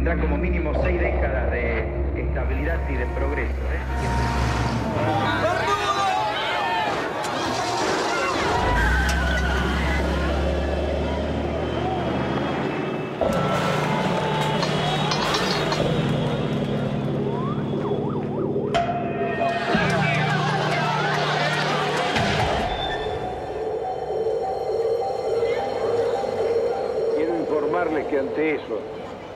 tendrá como mínimo 6 décadas de estabilidad y de progreso. Que ante eso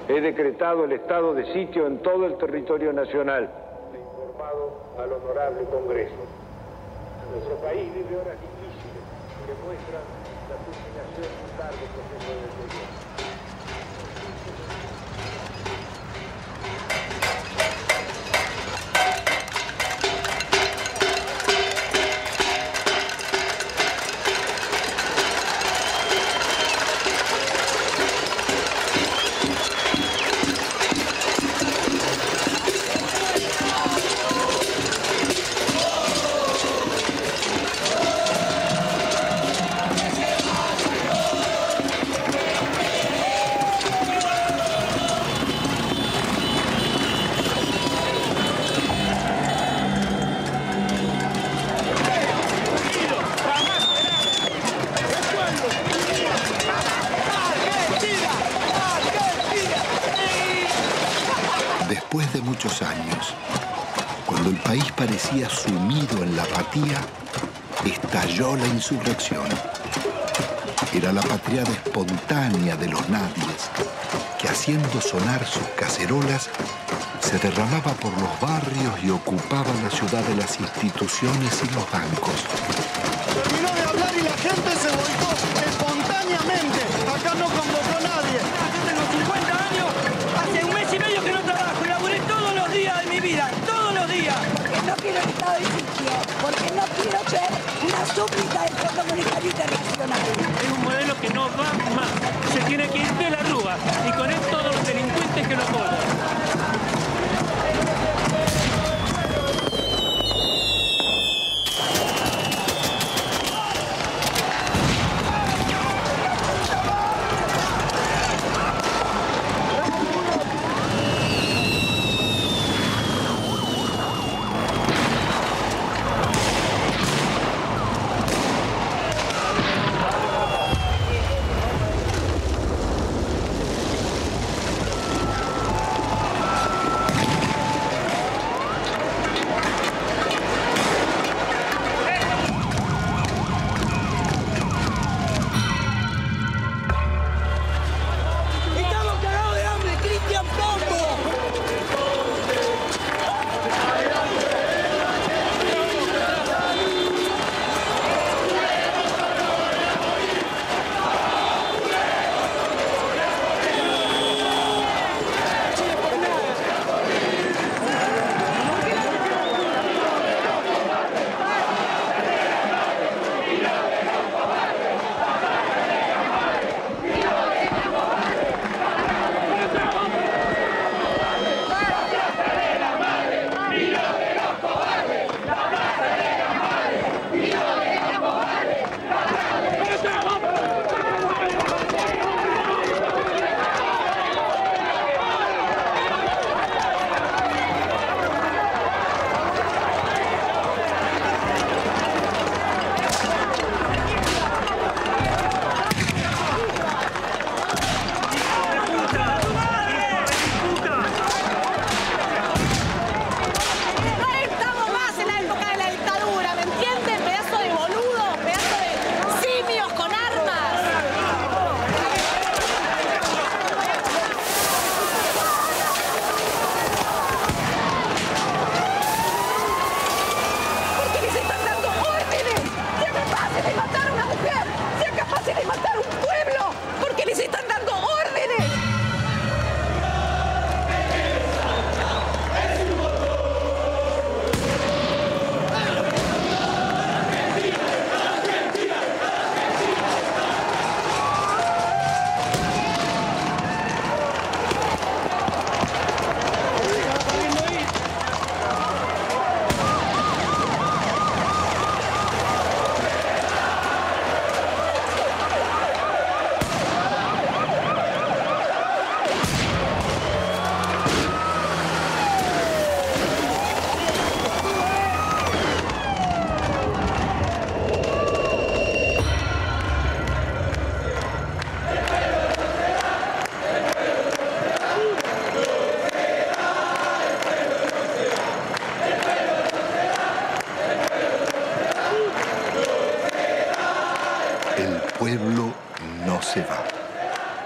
he decretado el estado de sitio en todo el territorio nacional. He informado al honorable Congreso. Nuestro país vive horas difíciles que muestran la culminación de un largo proceso de deterioro. Después de muchos años, cuando el país parecía sumido en la apatía, estalló la insurrección. Era la patriada espontánea de los nadies, que haciendo sonar sus cacerolas, se derramaba por los barrios y ocupaba la ciudad de las instituciones y los bancos. Terminó de hablar y la gente se volcó espontáneamente. Acá no convocó nadie. Yo tengo 50 años, hace un mes y medio que no trabajo y laburé todos los días de mi vida, todos los días. Porque no quiero el estado de sitio, porque no quiero ser una súplica del Fondo Monetario Internacional. Es un modelo que no va más, se tiene que ir de la Rúa y con él todos los delincuentes que lo apoyan.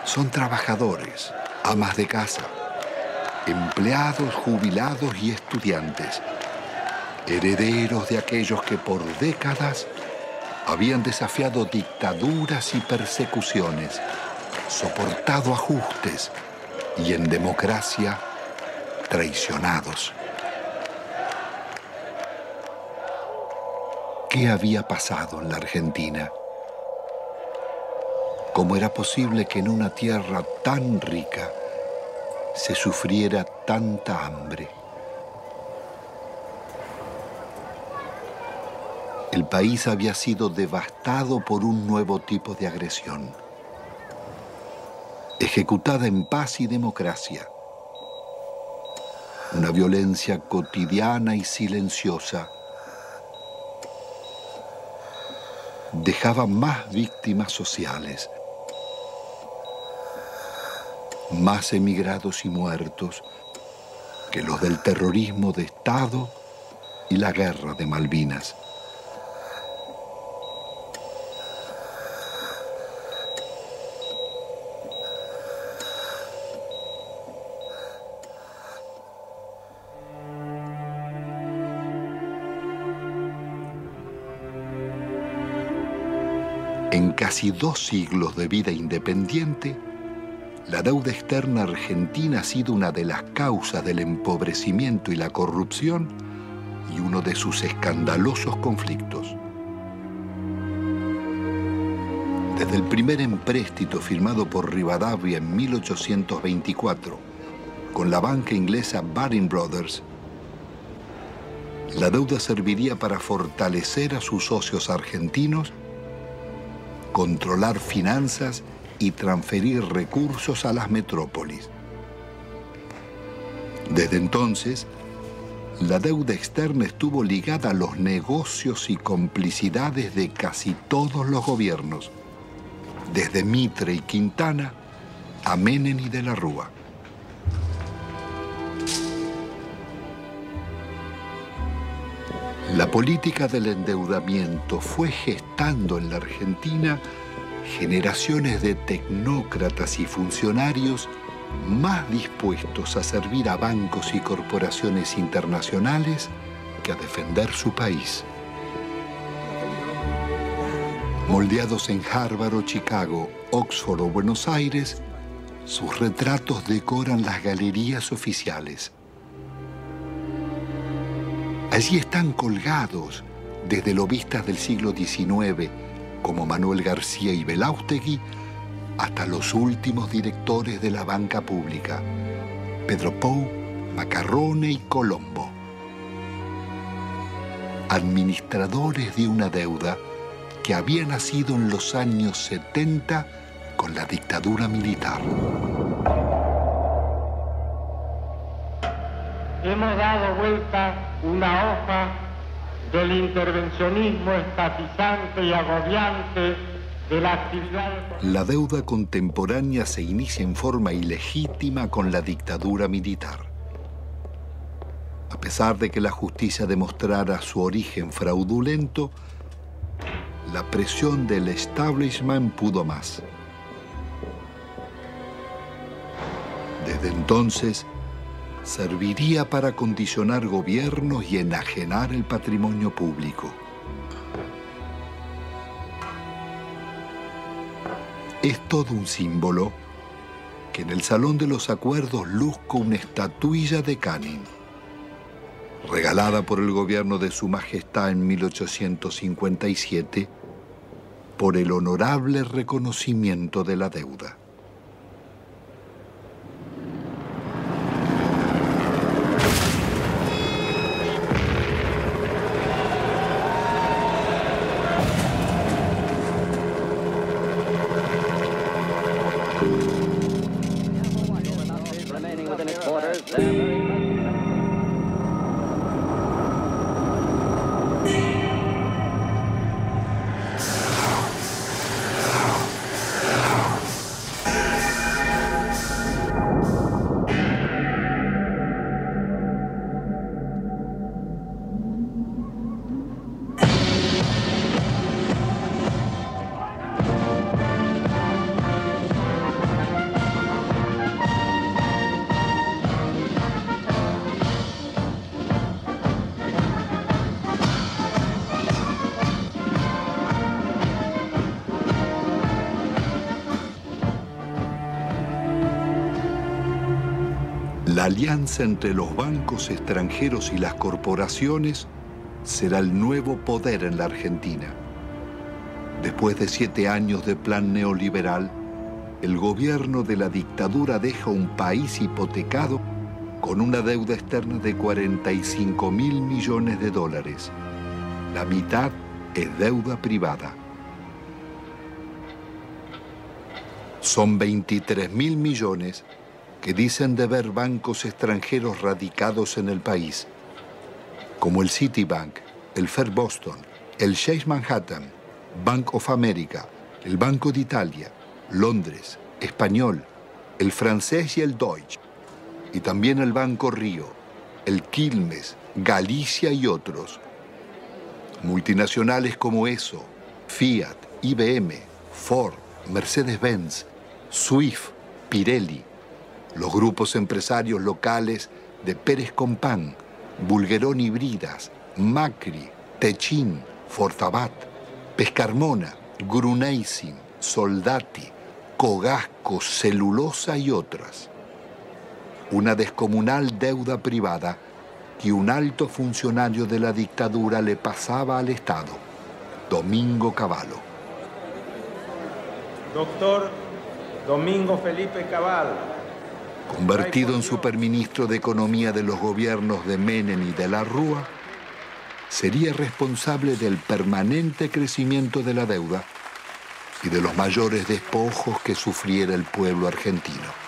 Son trabajadores, amas de casa, empleados, jubilados y estudiantes, herederos de aquellos que por décadas habían desafiado dictaduras y persecuciones, soportado ajustes y en democracia traicionados. ¿Qué había pasado en la Argentina? ¿Cómo era posible que en una tierra tan rica se sufriera tanta hambre? El país había sido devastado por un nuevo tipo de agresión, ejecutada en paz y democracia. Una violencia cotidiana y silenciosa dejaba más víctimas sociales, más emigrados y muertos que los del terrorismo de Estado y la guerra de Malvinas. En casi 2 siglos de vida independiente, la deuda externa argentina ha sido una de las causas del empobrecimiento y la corrupción y uno de sus escandalosos conflictos. Desde el primer empréstito firmado por Rivadavia en 1824 con la banca inglesa Baring Brothers, la deuda serviría para fortalecer a sus socios argentinos, controlar finanzas y transferir recursos a las metrópolis. Desde entonces, la deuda externa estuvo ligada a los negocios y complicidades de casi todos los gobiernos, desde Mitre y Quintana a Menem y de la Rúa. La política del endeudamiento fue gestando en la Argentina generaciones de tecnócratas y funcionarios más dispuestos a servir a bancos y corporaciones internacionales que a defender su país. Moldeados en Harvard o Chicago, Oxford o Buenos Aires, sus retratos decoran las galerías oficiales. Allí están colgados desde lobistas del siglo XIX, como Manuel García y Belaustegui, hasta los últimos directores de la banca pública, Pedro Pou, Macarrone y Colombo. Administradores de una deuda que había nacido en los años 70 con la dictadura militar. Hemos dado vuelta una hoja del intervencionismo estatizante y agobiante de la actividad. La deuda contemporánea se inicia en forma ilegítima con la dictadura militar. A pesar de que la justicia demostrara su origen fraudulento, la presión del establishment pudo más. Desde entonces, serviría para condicionar gobiernos y enajenar el patrimonio público. Es todo un símbolo que en el Salón de los Acuerdos luzca una estatuilla de Canning, regalada por el gobierno de Su Majestad en 1857 por el honorable reconocimiento de la deuda. La alianza entre los bancos extranjeros y las corporaciones será el nuevo poder en la Argentina. Después de 7 años de plan neoliberal, el gobierno de la dictadura deja un país hipotecado con una deuda externa de 45.000 millones de dólares. La mitad es deuda privada. Son 23.000 millones que dicen deber bancos extranjeros radicados en el país, como el Citibank, el First Boston, el Chase Manhattan, Bank of America, el Banco de Italia, Londres, Español, el Francés y el Deutsche, y también el Banco Río, el Quilmes, Galicia y otros. Multinacionales como ESO, Fiat, IBM, Ford, Mercedes-Benz, Swift, Pirelli, los grupos empresarios locales de Pérez Compán, Bulguerón y Bridas, Macri, Techin, Fortabat, Pescarmona, Gruneisin, Soldati, Cogasco, Celulosa y otras. Una descomunal deuda privada que un alto funcionario de la dictadura le pasaba al Estado, Domingo Cavallo. Doctor Domingo Felipe Cavallo. Convertido en superministro de Economía de los gobiernos de Menem y de la Rúa, sería responsable del permanente crecimiento de la deuda y de los mayores despojos que sufriera el pueblo argentino.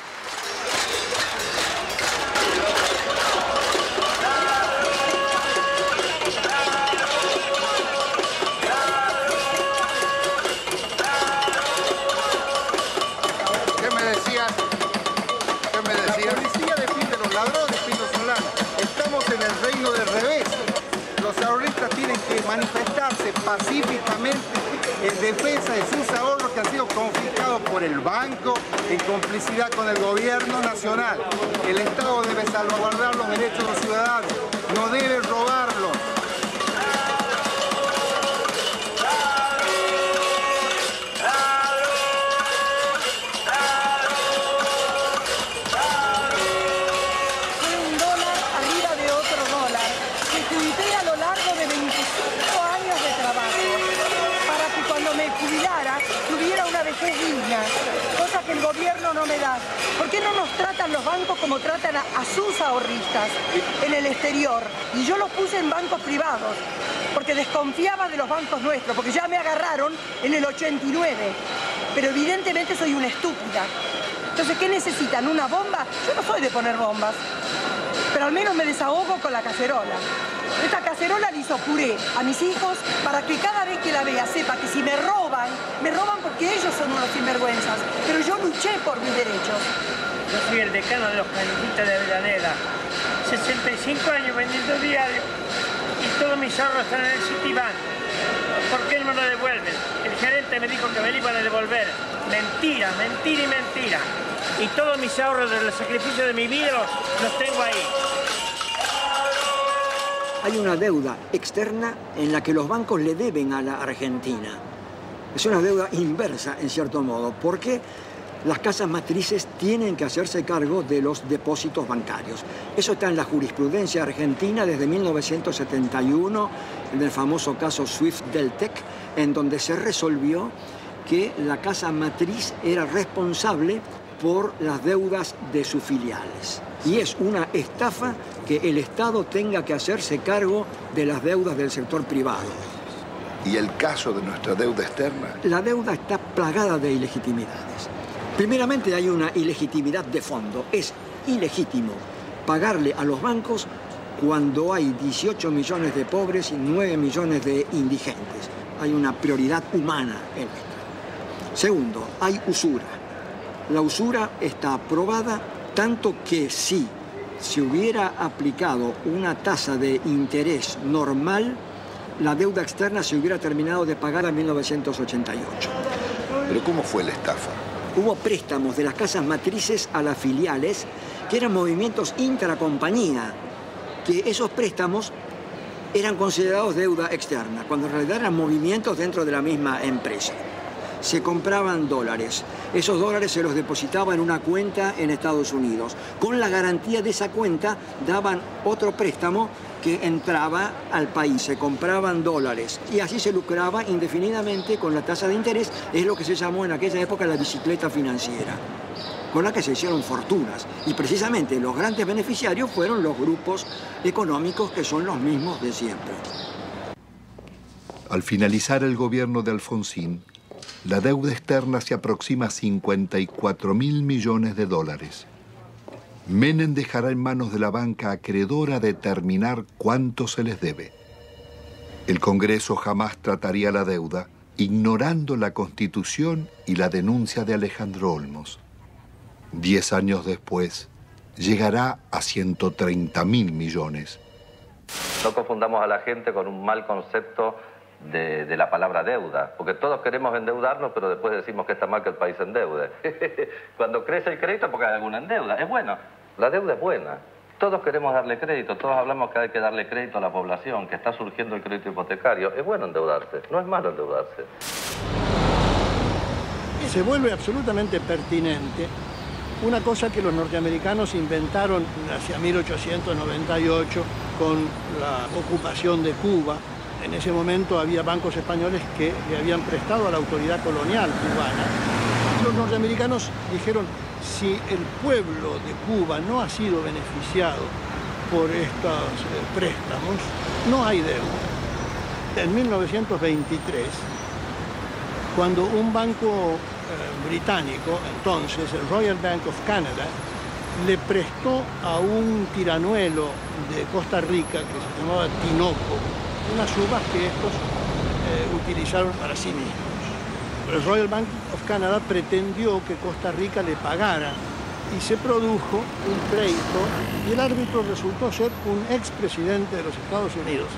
Manifestarse pacíficamente en defensa de sus ahorros que han sido confiscados por el banco en complicidad con el gobierno nacional. El Estado debe salvaguardar los derechos de los ciudadanos, no debe robarlos. Cosa que el gobierno no me da. ¿Por qué no nos tratan los bancos como tratan a sus ahorristas en el exterior? Y yo los puse en bancos privados, porque desconfiaba de los bancos nuestros, porque ya me agarraron en el 89. Pero evidentemente soy una estúpida. Entonces, ¿qué necesitan? ¿Una bomba? Yo no soy de poner bombas, pero al menos me desahogo con la cacerola. Esta cacerola le hizo puré a mis hijos para que cada vez que la vea sepa que si me roban porque ellos son unos sinvergüenzas, pero yo luché por mis derechos. Yo soy el decano de los cañitas de Avellaneda, 65 años vendiendo diario y todos mis ahorros están en el Citibank. ¿Por qué no me lo devuelven? El gerente me dijo que me lo iban a devolver. Mentira, mentira y mentira. Y todos mis ahorros del sacrificio de mi vida los tengo ahí. Hay una deuda externa en la que los bancos le deben a la Argentina. Es una deuda inversa, en cierto modo, porque las casas matrices tienen que hacerse cargo de los depósitos bancarios. Eso está en la jurisprudencia argentina desde 1971, en el famoso caso Swift-Deltec, en donde se resolvió que la casa matriz era responsable por las deudas de sus filiales. Y es una estafa que el Estado tenga que hacerse cargo de las deudas del sector privado. ¿Y el caso de nuestra deuda externa? La deuda está plagada de ilegitimidades. Primeramente hay una ilegitimidad de fondo. Es ilegítimo pagarle a los bancos cuando hay 18 millones de pobres y 9 millones de indigentes. Hay una prioridad humana en esto. Segundo, hay usura. La usura está aprobada tanto que si se hubiera aplicado una tasa de interés normal, la deuda externa se hubiera terminado de pagar en 1988. ¿Pero cómo fue la estafa? Hubo préstamos de las casas matrices a las filiales que eran movimientos intracompañía, que esos préstamos eran considerados deuda externa, cuando en realidad eran movimientos dentro de la misma empresa. se compraban dólares. Esos dólares se los depositaba en una cuenta en Estados Unidos. Con la garantía de esa cuenta daban otro préstamo que entraba al país. Se compraban dólares y así se lucraba indefinidamente con la tasa de interés. Es lo que se llamó en aquella época la bicicleta financiera, con la que se hicieron fortunas. Y precisamente los grandes beneficiarios fueron los grupos económicos que son los mismos de siempre. Al finalizar el gobierno de Alfonsín, la deuda externa se aproxima a 54.000 millones de dólares. Menem dejará en manos de la banca acreedora determinar cuánto se les debe. El Congreso jamás trataría la deuda, ignorando la Constitución y la denuncia de Alejandro Olmos. 10 años después, llegará a 130.000 millones. No confundamos a la gente con un mal concepto de la palabra deuda, porque todos queremos endeudarnos, pero después decimos que está mal que el país se endeude. Cuando crece el crédito, porque hay alguna endeuda. Es bueno, la deuda es buena. Todos queremos darle crédito, todos hablamos que hay que darle crédito a la población, que está surgiendo el crédito hipotecario. Es bueno endeudarse, no es malo endeudarse. Se vuelve absolutamente pertinente una cosa que los norteamericanos inventaron hacia 1898 con la ocupación de Cuba. En ese momento había bancos españoles que le habían prestado a la autoridad colonial cubana. Los norteamericanos dijeron, si el pueblo de Cuba no ha sido beneficiado por estos préstamos, no hay deuda. En 1923, cuando un banco británico, entonces el Royal Bank of Canada, le prestó a un tiranuelo de Costa Rica que se llamaba Tinoco, unas uvas que estos utilizaron para sí mismos. El Royal Bank of Canada pretendió que Costa Rica le pagara y se produjo un pleito y el árbitro resultó ser un expresidente de los Estados Unidos,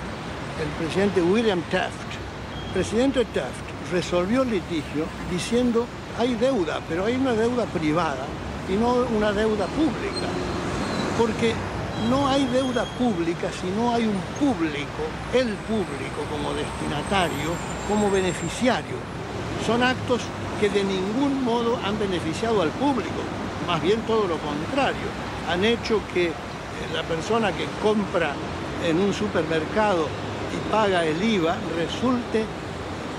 el presidente William Taft. El presidente Taft resolvió el litigio diciendo hay deuda, pero hay una deuda privada y no una deuda pública, porque no hay deuda pública si no hay un público, el público como destinatario, como beneficiario. Son actos que de ningún modo han beneficiado al público, más bien todo lo contrario. Han hecho que la persona que compra en un supermercado y paga el IVA resulte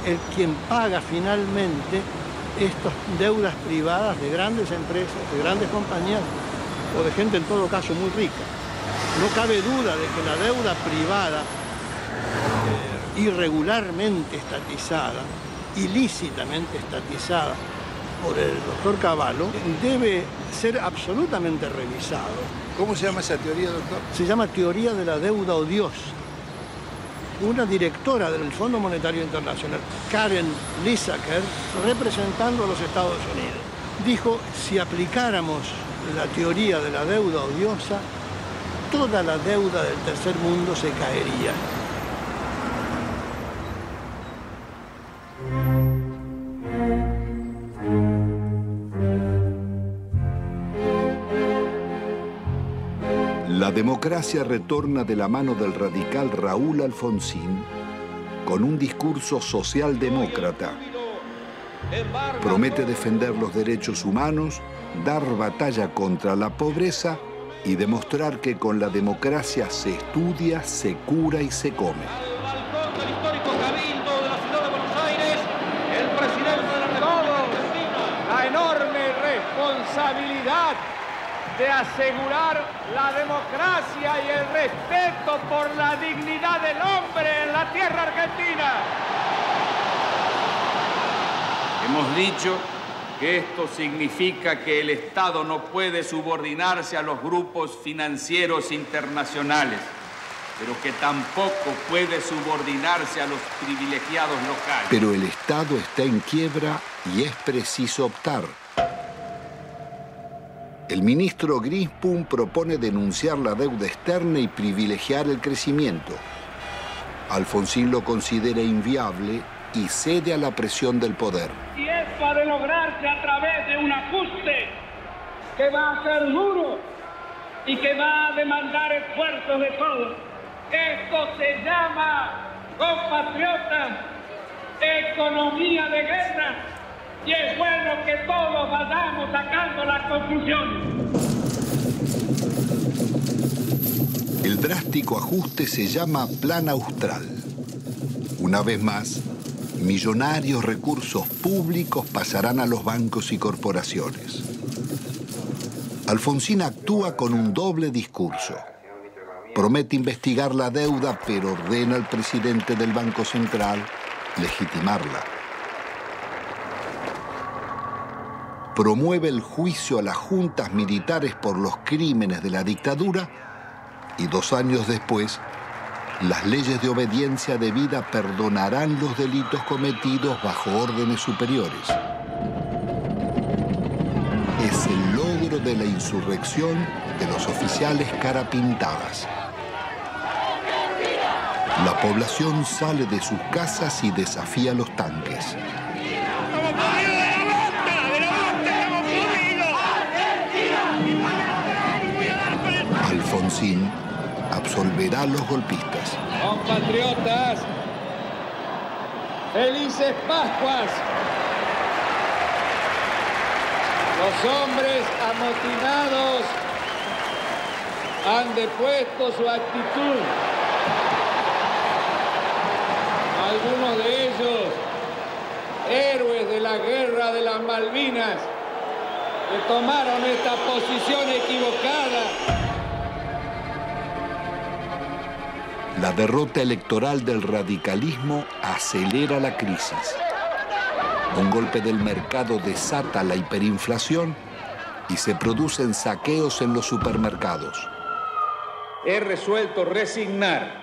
el quien paga finalmente estas deudas privadas de grandes empresas, de grandes compañías o de gente en todo caso muy rica. No cabe duda de que la deuda privada irregularmente estatizada, ilícitamente estatizada por el doctor Cavallo, debe ser absolutamente revisado. ¿Cómo se llama esa teoría, doctor? Se llama teoría de la deuda odiosa. Una directora del Fondo Monetario Internacional, Karen Lissaker, representando a los Estados Unidos, dijo, si aplicáramos la teoría de la deuda odiosa, toda la deuda del tercer mundo se caería. La democracia retorna de la mano del radical Raúl Alfonsín con un discurso socialdemócrata. Promete defender los derechos humanos, dar batalla contra la pobreza y demostrar que con la democracia se estudia, se cura y se come. Al balcón del histórico Cabildo de la ciudad de Buenos Aires, el presidente de la República, la enorme responsabilidad de asegurar la democracia y el respeto por la dignidad del hombre en la tierra argentina. Hemos dicho que esto significa que el Estado no puede subordinarse a los grupos financieros internacionales, pero que tampoco puede subordinarse a los privilegiados locales. Pero el Estado está en quiebra y es preciso optar. El ministro Grinspoon propone denunciar la deuda externa y privilegiar el crecimiento. Alfonsín lo considera inviable y cede a la presión del poder. Y esto ha de lograrse a través de un ajuste que va a ser duro y que va a demandar esfuerzos de todos. Esto se llama, compatriotas, economía de guerra. Y es bueno que todos vayamos sacando las conclusiones. El drástico ajuste se llama Plan Austral. Una vez más, millonarios recursos públicos pasarán a los bancos y corporaciones. Alfonsín actúa con un doble discurso. Promete investigar la deuda, pero ordena al presidente del Banco Central legitimarla. Promueve el juicio a las juntas militares por los crímenes de la dictadura y 2 años después, las leyes de obediencia debida perdonarán los delitos cometidos bajo órdenes superiores. Es el logro de la insurrección de los oficiales carapintadas. La población sale de sus casas y desafía los tanques. Alfonsín absolverá a los golpistas. Compatriotas, felices Pascuas. Los hombres amotinados han depuesto su actitud. Algunos de ellos, héroes de la guerra de las Malvinas, que tomaron esta posición equivocada. La derrota electoral del radicalismo acelera la crisis. Un golpe del mercado desata la hiperinflación y se producen saqueos en los supermercados. He resuelto resignar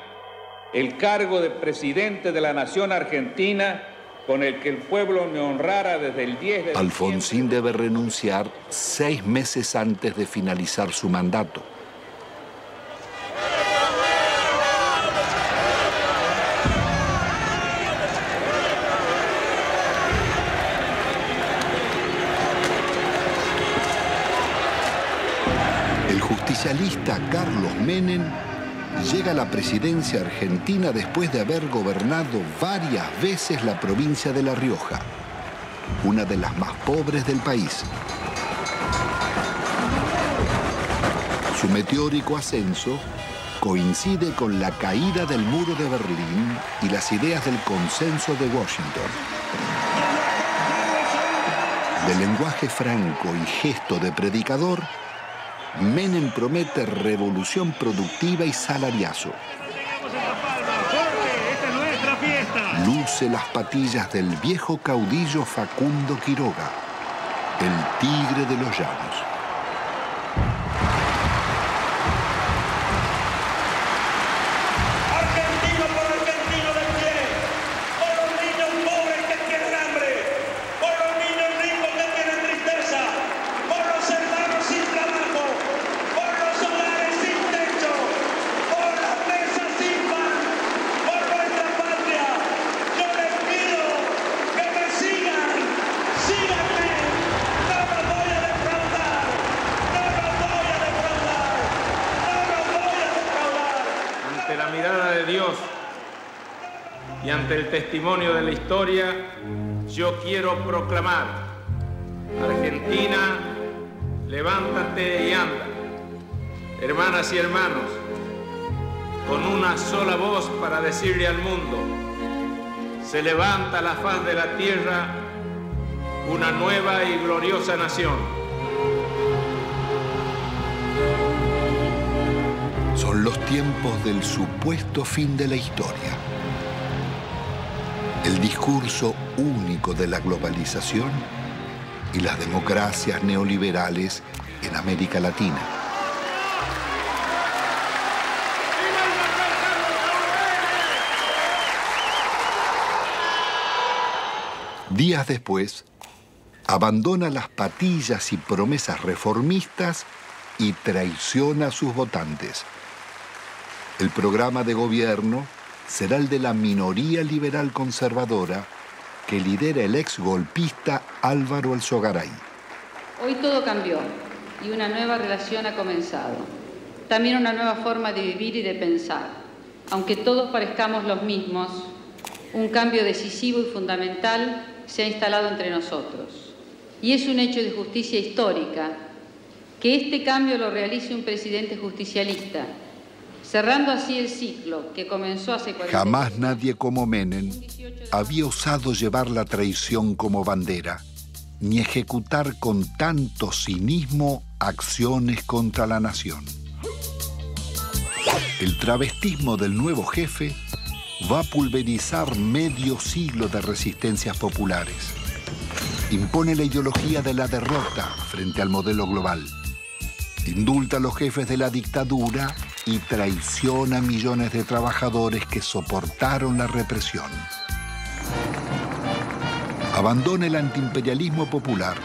el cargo de presidente de la nación argentina con el que el pueblo me honrara desde el 10 de diciembre. Alfonsín debe renunciar 6 meses antes de finalizar su mandato. El justicialista Carlos Menem llega a la presidencia argentina después de haber gobernado varias veces la provincia de La Rioja, una de las más pobres del país. Su meteórico ascenso coincide con la caída del muro de Berlín y las ideas del consenso de Washington. De lenguaje franco y gesto de predicador, Menem promete revolución productiva y salariazo. Luce las patillas del viejo caudillo Facundo Quiroga, el tigre de los llanos. Argentino por argentino de pie, por los niños pobres que tienen hambre, por los niños ricos que tienen tristeza, por los hermanos sin trabajo, por los hogares sin techo, por las mesas sin pan, por nuestra patria. Yo les pido que me sigan, síganme, no los voy a defraudar, no los voy a defraudar, no los voy a defraudar. Ante la mirada de Dios y ante el testimonio de la historia, yo quiero proclamar: Argentina, levántate y anda. Hermanas y hermanos, con una sola voz para decirle al mundo: se levanta a la faz de la tierra una nueva y gloriosa nación. Son los tiempos del supuesto fin de la historia. El discurso único de la globalización y las democracias neoliberales en América Latina. Días después, abandona las patillas y promesas reformistas y traiciona a sus votantes. El programa de gobierno será el de la minoría liberal conservadora que lidera el ex golpista Álvaro Alzogaray. Hoy todo cambió y una nueva relación ha comenzado. También una nueva forma de vivir y de pensar. Aunque todos parezcamos los mismos, un cambio decisivo y fundamental se ha instalado entre nosotros. Y es un hecho de justicia histórica que este cambio lo realice un presidente justicialista, cerrando así el ciclo que comenzó hace 40 años. Jamás nadie como Menem había osado llevar la traición como bandera, ni ejecutar con tanto cinismo acciones contra la nación. El travestismo del nuevo jefe va a pulverizar medio siglo de resistencias populares. Impone la ideología de la derrota frente al modelo global. Indulta a los jefes de la dictadura y traiciona a millones de trabajadores que soportaron la represión. Abandona el antiimperialismo popular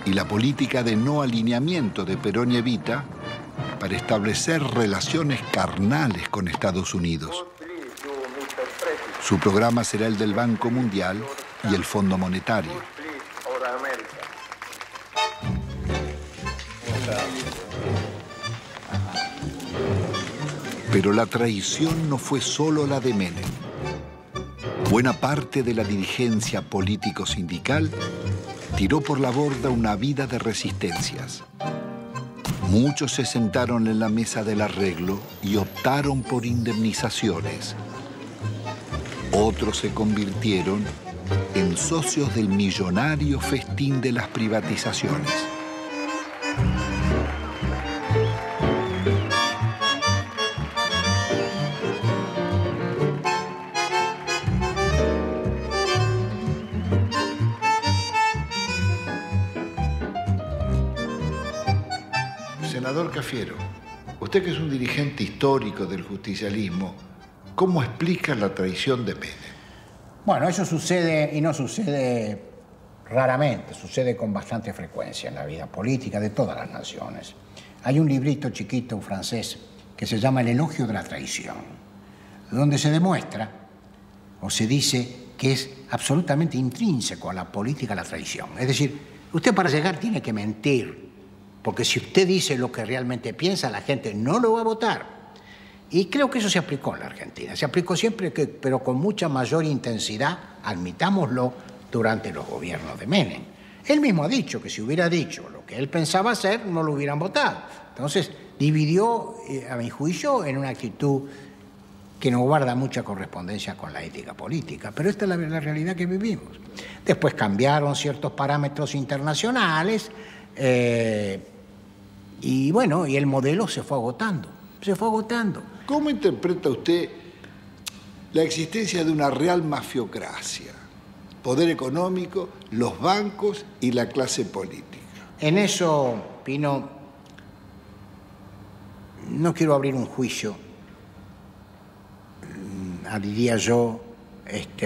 y la política de no alineamiento de Perón y Evita para establecer relaciones carnales con Estados Unidos. Su programa será el del Banco Mundial y el Fondo Monetario. Pero la traición no fue solo la de Menem. Buena parte de la dirigencia político-sindical tiró por la borda una vida de resistencias. Muchos se sentaron en la mesa del arreglo y optaron por indemnizaciones. Otros se convirtieron en socios del millonario festín de las privatizaciones. Senador Cafiero, usted que es un dirigente histórico del justicialismo, ¿cómo explica la traición de Menem? Bueno, eso sucede, y no sucede raramente, sucede con bastante frecuencia en la vida política de todas las naciones. Hay un librito chiquito francés que se llama El elogio de la traición, donde se demuestra o se dice que es absolutamente intrínseco a la política la traición. Es decir, usted para llegar tiene que mentir, porque si usted dice lo que realmente piensa, la gente no lo va a votar. Y creo que eso se aplicó en la Argentina. Se aplicó siempre, pero con mucha mayor intensidad, admitámoslo, durante los gobiernos de Menem. Él mismo ha dicho que si hubiera dicho lo que él pensaba hacer, no lo hubieran votado. Entonces, dividió, a mi juicio, en una actitud que no guarda mucha correspondencia con la ética política. Pero esta es la realidad que vivimos. Después cambiaron ciertos parámetros internacionales, y bueno, y el modelo se fue agotando. Se fue agotando. ¿Cómo interpreta usted la existencia de una real mafiocracia? Poder económico, los bancos y la clase política. En eso, Pino, no quiero abrir un juicio, diría yo,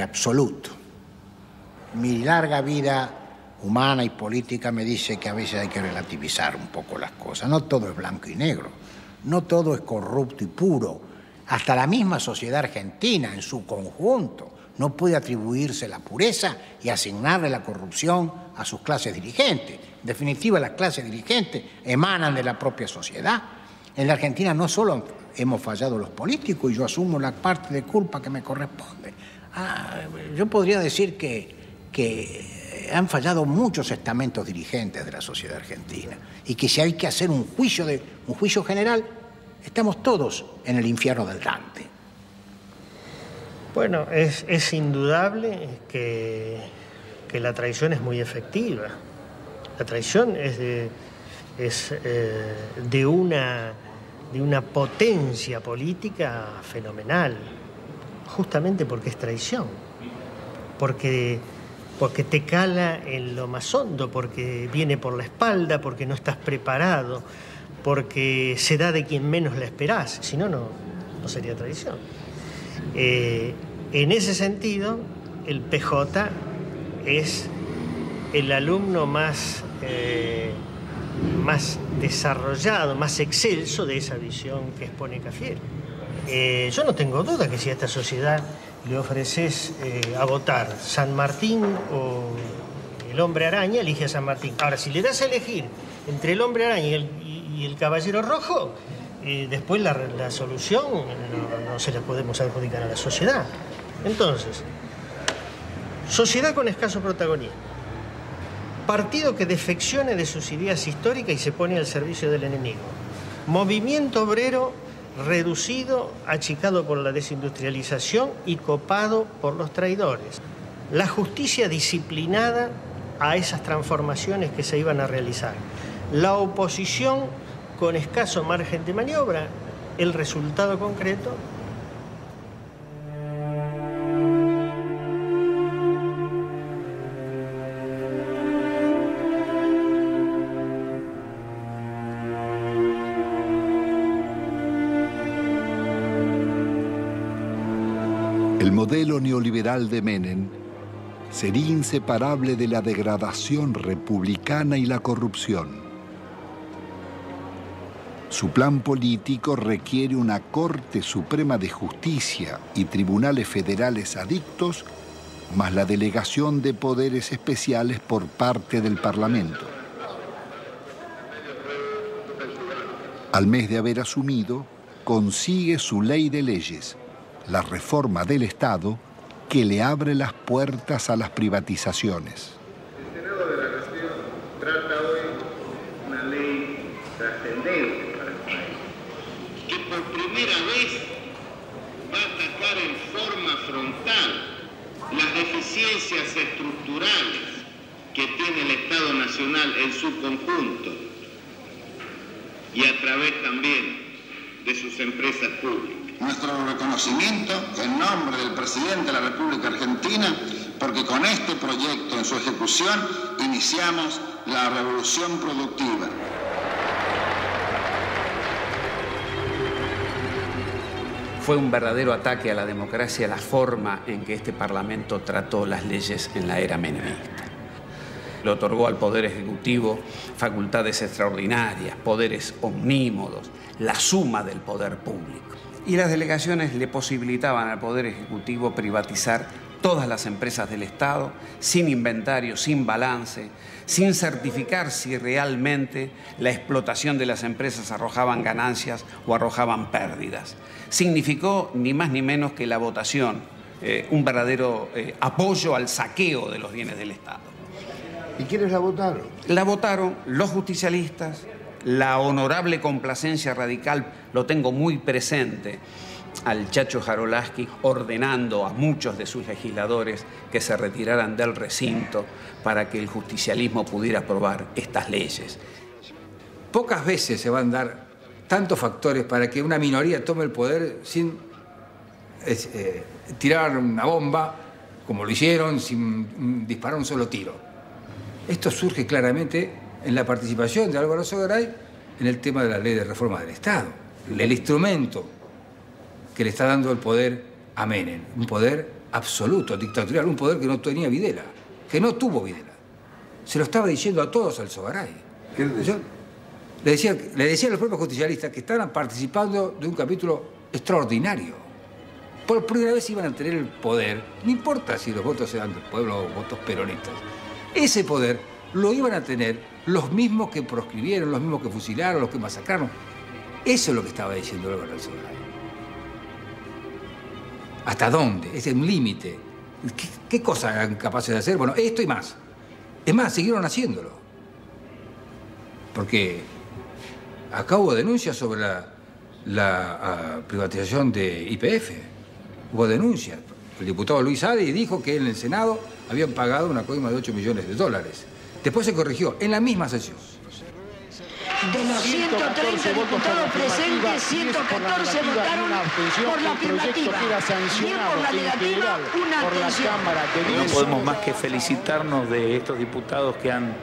absoluto. Mi larga vida humana y política me dice que a veces hay que relativizar un poco las cosas. No todo es blanco y negro. No todo es corrupto y puro. Hasta la misma sociedad argentina, en su conjunto, no puede atribuirse la pureza y asignarle la corrupción a sus clases dirigentes. En definitiva, las clases dirigentes emanan de la propia sociedad. En la Argentina no solo hemos fallado los políticos, y yo asumo la parte de culpa que me corresponde. Yo podría decir que han fallado muchos estamentos dirigentes de la sociedad argentina, y que si hay que hacer un juicio general, estamos todos en el infierno del Dante. Bueno, es indudable que la traición es muy efectiva. La traición es de una potencia política fenomenal, justamente porque es traición, porque te cala en lo más hondo, porque viene por la espalda, porque no estás preparado, porque se da de quien menos la esperás, si no, no sería traición. En ese sentido, el PJ es el alumno más desarrollado, más excelso de esa visión que expone Cafiero. Yo no tengo duda que si a esta sociedad le ofreces a votar San Martín o el Hombre Araña, elige a San Martín. Ahora, si le das a elegir entre el Hombre Araña y el Caballero Rojo, después la solución no se la podemos adjudicar a la sociedad. Entonces, Sociedad con escaso protagonismo. Partido que defeccione de sus ideas históricas y se pone al servicio del enemigo. Movimiento obrero reducido, achicado por la desindustrialización y copado por los traidores. La justicia disciplinada a esas transformaciones que se iban a realizar. La oposición con escaso margen de maniobra. El resultado concreto. El modelo neoliberal de Menem sería inseparable de la degradación republicana y la corrupción. Su plan político requiere una Corte Suprema de Justicia y tribunales federales adictos, más la delegación de poderes especiales por parte del Parlamento. Al mes de haber asumido, consigue su ley de leyes, la reforma del Estado, que le abre las puertas a las privatizaciones. El Senado de la Nación trata hoy una ley trascendente para el país, que por primera vez va a atacar en forma frontal las deficiencias estructurales que tiene el Estado Nacional en su conjunto y a través también de sus empresas públicas. Nuestro reconocimiento en nombre del presidente de la República Argentina, porque con este proyecto en su ejecución iniciamos la revolución productiva. Fue un verdadero ataque a la democracia la forma en que este Parlamento trató las leyes en la era menemista. Le otorgó al Poder Ejecutivo facultades extraordinarias, poderes omnímodos, la suma del poder público. Y las delegaciones le posibilitaban al Poder Ejecutivo privatizar todas las empresas del Estado, sin inventario, sin balance, sin certificar si realmente la explotación de las empresas arrojaban ganancias o arrojaban pérdidas. Significó ni más ni menos que la votación, un verdadero apoyo al saqueo de los bienes del Estado. ¿Y quiénes la votaron? La votaron los justicialistas, la honorable complacencia radical, lo tengo muy presente, al Chacho Jarolaski ordenando a muchos de sus legisladores que se retiraran del recinto para que el justicialismo pudiera aprobar estas leyes. Pocas veces se van a dar tantos factores para que una minoría tome el poder sin tirar una bomba, como lo hicieron, sin disparar un solo tiro. Esto surge claramente en la participación de Álvaro Sogaray en el tema de la ley de reforma del Estado. El instrumento que le está dando el poder a Menem, un poder absoluto, dictatorial, un poder que no tenía Videla, que no tuvo Videla. Se lo estaba diciendo a todos al Sogaray. Le decía a los propios justicialistas que estaban participando de un capítulo extraordinario. Por primera vez iban a tener el poder, no importa si los votos eran del pueblo o votos peronistas, ese poder lo iban a tener los mismos que proscribieron, los mismos que fusilaron, los que masacraron. Eso es lo que estaba diciendo Álvaro Sogaray. ¿Hasta dónde? Es un límite. ¿Qué cosas eran capaces de hacer? Bueno, esto y más. Es más, siguieron haciéndolo. Porque acá hubo denuncias sobre la privatización de YPF. Hubo denuncias. El diputado Luis Adi dijo que en el Senado habían pagado una coima de $8 millones. Después se corrigió en la misma sesión. De los 130 diputados presentes, 114 votaron por la afirmativa, 10 por la negativa, una abstención. No podemos más que felicitarnos de estos diputados que han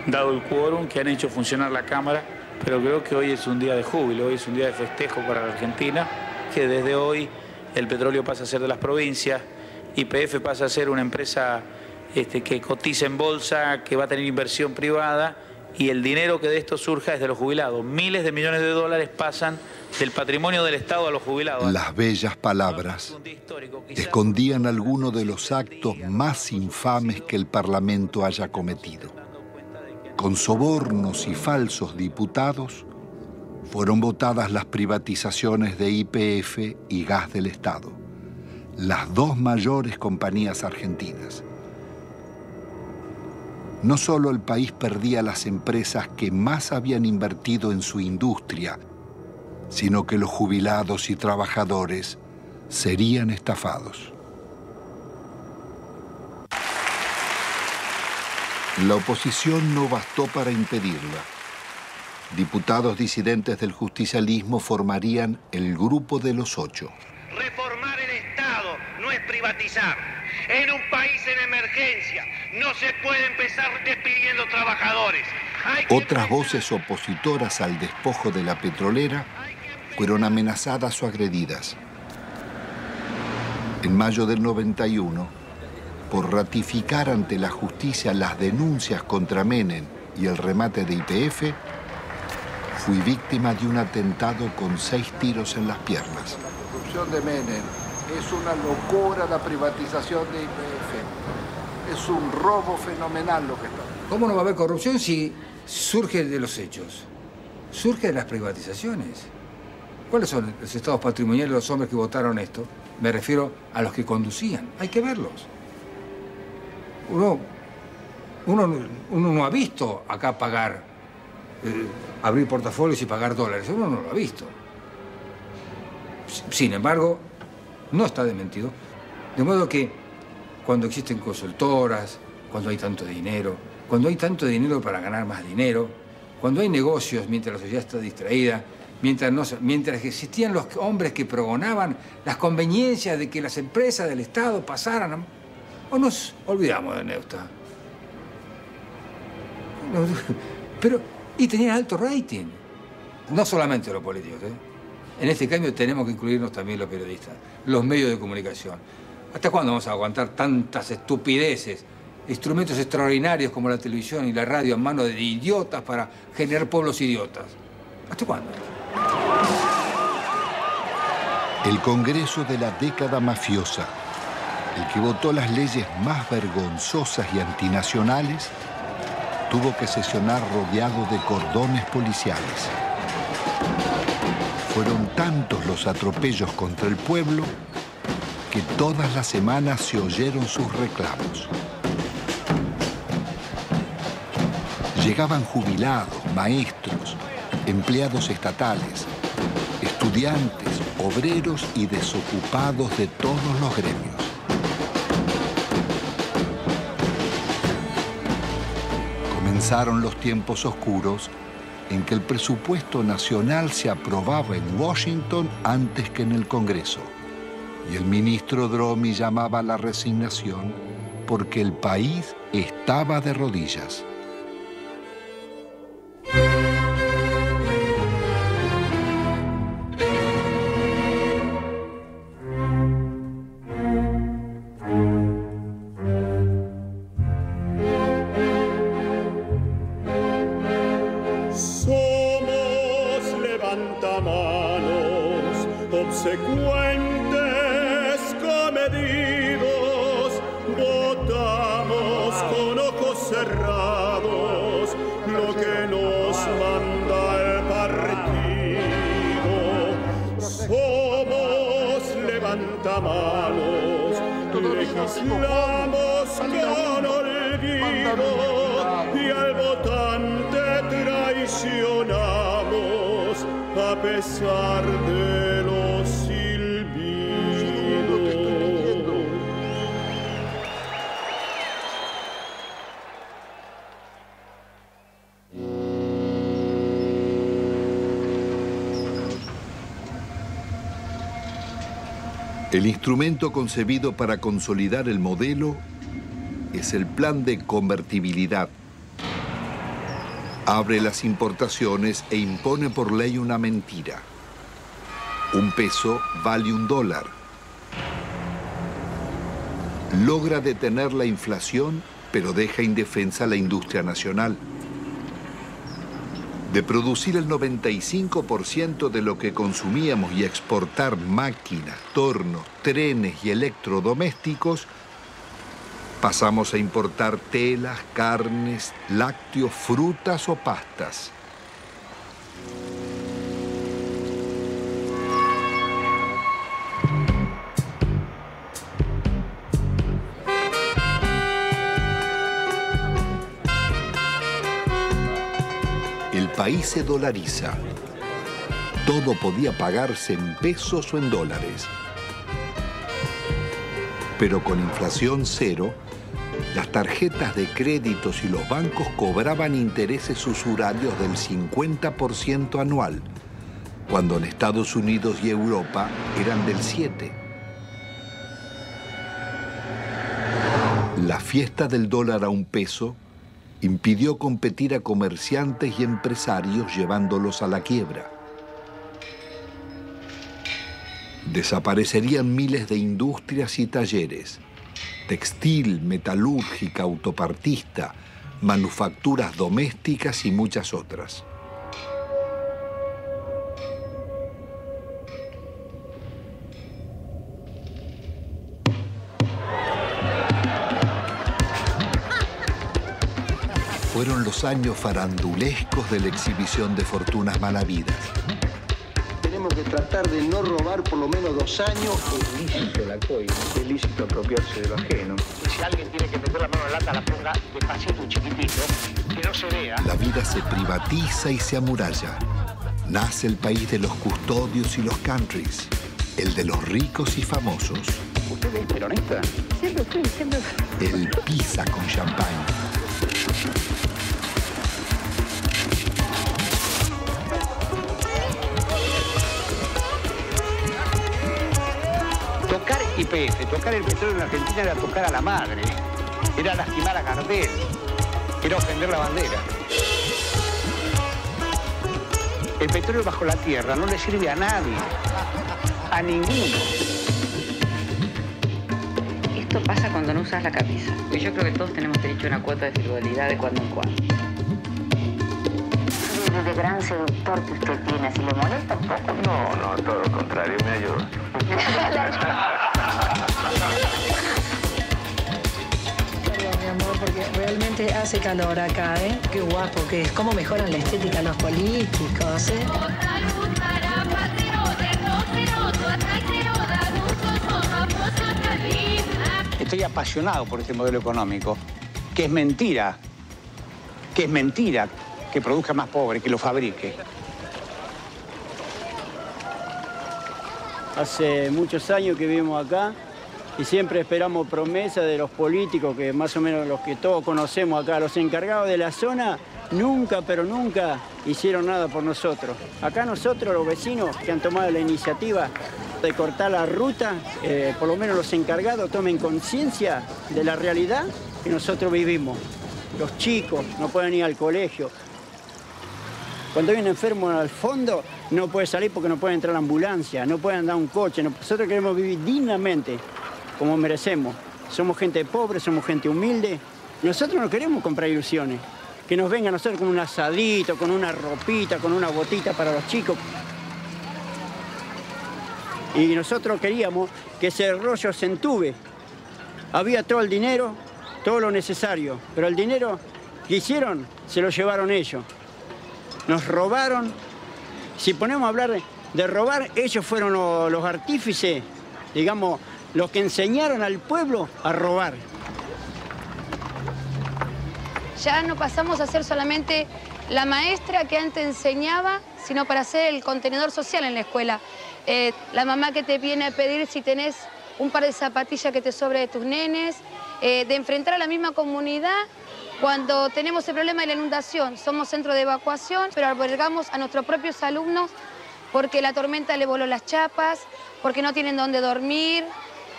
dado el quórum, que han hecho funcionar la Cámara, pero creo que hoy es un día de júbilo, hoy es un día de festejo para la Argentina, que desde hoy el petróleo pasa a ser de las provincias, YPF pasa a ser una empresa que cotiza en bolsa, que va a tener inversión privada, y el dinero que de esto surja es de los jubilados. Miles de millones de dólares pasan del patrimonio del Estado a los jubilados. Las bellas palabras escondían algunos de los actos más infames que el Parlamento haya cometido. Con sobornos y falsos diputados fueron votadas las privatizaciones de YPF y Gas del Estado, las dos mayores compañías argentinas. no solo el país perdía las empresas que más habían invertido en su industria, sino que los jubilados y trabajadores serían estafados. La oposición no bastó para impedirla. Diputados disidentes del justicialismo formarían el Grupo de los Ocho. Reformar el Estado no es privatizar. En un país en emergencia no se puede empezar despidiendo trabajadores. Otras voces opositoras al despojo de la petrolera fueron amenazadas o agredidas. En mayo del 91, por ratificar ante la justicia las denuncias contra Menem y el remate de YPF, fui víctima de un atentado con 6 tiros en las piernas. La corrupción de Menem es una locura, la privatización de YPF. Es un robo fenomenal lo que está. ¿Cómo no va a haber corrupción si surge de los hechos? Surge de las privatizaciones. ¿Cuáles son los estados patrimoniales de los hombres que votaron esto? Me refiero a los que conducían. Hay que verlos. Uno no ha visto acá pagar, abrir portafolios y pagar dólares. Uno no lo ha visto. Sin embargo, no está desmentido. De modo que cuando existen consultoras, cuando hay tanto dinero para ganar más dinero, cuando hay negocios mientras la sociedad está distraída, mientras existían los hombres que pregonaban las conveniencias de que las empresas del Estado pasaran, o nos olvidamos de Neusta. Y tenían alto rating. No solamente los políticos, En este cambio tenemos que incluirnos también los periodistas, los medios de comunicación. ¿Hasta cuándo vamos a aguantar tantas estupideces? Instrumentos extraordinarios como la televisión y la radio en manos de idiotas para generar pueblos idiotas. ¿Hasta cuándo? El Congreso de la década mafiosa, el que votó las leyes más vergonzosas y antinacionales, tuvo que sesionar rodeado de cordones policiales. Fueron tantos los atropellos contra el pueblo que todas las semanas se oyeron sus reclamos. Llegaban jubilados, maestros, empleados estatales, estudiantes, obreros y desocupados de todos los gremios. Comenzaron los tiempos oscuros en que el presupuesto nacional se aprobaba en Washington antes que en el Congreso. Y el ministro Dromi llamaba a la resignación porque el país estaba de rodillas. Legislamos con olvido y al votante traicionamos a pesar de los silbidos. El instrumento concebido para consolidar el modelo es el plan de convertibilidad. Abre las importaciones e impone por ley una mentira. Un peso vale $1. Logra detener la inflación, pero deja indefensa la industria nacional. De producir el 95% de lo que consumíamos y exportar máquinas, tornos, trenes y electrodomésticos, pasamos a importar telas, carnes, lácteos, frutas o pastas. país se dolariza. Todo podía pagarse en pesos o en dólares. Pero con inflación cero, las tarjetas de créditos y los bancos cobraban intereses usurarios del 50% anual, cuando en Estados Unidos y Europa eran del 7%. La fiesta del dólar a un peso impidió competir a comerciantes y empresarios llevándolos a la quiebra. Desaparecerían miles de industrias y talleres, textil, metalúrgica, autopartista, manufacturas domésticas y muchas otras. Fueron los años farandulescos de la exhibición de fortunas malavidas. Tenemos que tratar de no robar por lo menos 2 años. Es lícito la coima, es lícito apropiarse de lo ajeno. Y si alguien tiene que meter la mano en la lata, la ponga despacito, chiquitito, que no se vea. La vida se privatiza y se amuralla. Nace el país de los custodios y los countries, el de los ricos y famosos. ¿Usted es peronista? Siempre fui, siempre fui. El pizza con champán. Tocar YPF, tocar el petróleo en Argentina era tocar a la madre, era lastimar a Gardel, era ofender la bandera. El petróleo bajo la tierra no le sirve a nadie, a ninguno. Esto pasa cuando no usas la camisa. Y yo creo que todos tenemos derecho a una cuota de frivolidad de cuando en cuando. De gran seductor que usted tiene, ¿si le molesta un poco? No, todo lo contrario, me ayuda. Perdón, mi amor, porque realmente hace calor acá, ¿eh? Qué guapo que es. Cómo mejoran la estética los políticos, ¿eh? Estoy apasionado por este modelo económico, que es mentira que produzca más pobre, que lo fabrique. Hace muchos años que vivimos acá y siempre esperamos promesas de los políticos, que más o menos los que todos conocemos acá, los encargados de la zona, nunca, pero nunca hicieron nada por nosotros. Acá nosotros, los vecinos que han tomado la iniciativa de cortar la ruta, por lo menos los encargados tomen conciencia de la realidad que nosotros vivimos. Los chicos no pueden ir al colegio. Cuando hay un enfermo al fondo, no puede salir porque no puede entrar a la ambulancia, no puede andar un coche. Nosotros queremos vivir dignamente, como merecemos. Somos gente pobre, somos gente humilde. Nosotros no queremos comprar ilusiones. Que nos vengan a nosotros con un asadito, con una ropita, con una botita para los chicos. Y nosotros queríamos que ese rollo se entube. Había todo el dinero, todo lo necesario, pero el dinero que hicieron se lo llevaron ellos. Nos robaron. Si ponemos a hablar de robar, ellos fueron los artífices, digamos, los que enseñaron al pueblo a robar. Ya no pasamos a ser solamente la maestra que antes enseñaba, sino para ser el contenedor social en la escuela. La mamá que te viene a pedir si tenés un par de zapatillas que te sobre de tus nenes, de enfrentar a la misma comunidad cuando tenemos el problema de la inundación. Somos centro de evacuación, pero albergamos a nuestros propios alumnos porque la tormenta le voló las chapas, porque no tienen dónde dormir.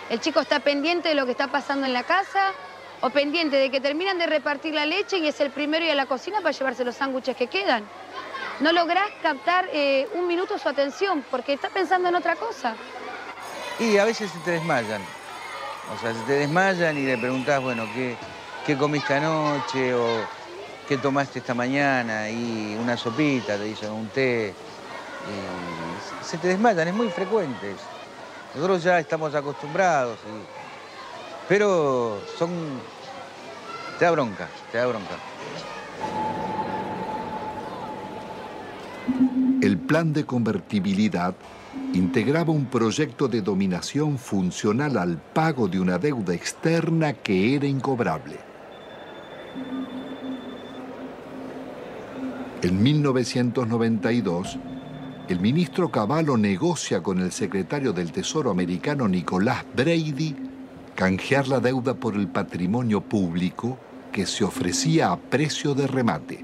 El chico está pendiente de lo que está pasando en la casa o pendiente de que terminan de repartir la leche y es el primero ir a la cocina para llevarse los sándwiches que quedan. No lográs captar un minuto su atención porque está pensando en otra cosa. Y a veces se te desmayan. O sea, se te desmayan y le preguntás, bueno, ¿qué comiste anoche? O ¿qué tomaste esta mañana? Y una sopita, te dicen, un té. Y se te desmayan, es muy frecuente. Nosotros ya estamos acostumbrados. Pero te da bronca, te da bronca. El plan de convertibilidad integraba un proyecto de dominación funcional al pago de una deuda externa que era incobrable. En 1992, el ministro Cavallo negocia con el secretario del Tesoro americano Nicolás Brady canjear la deuda por el patrimonio público que se ofrecía a precio de remate.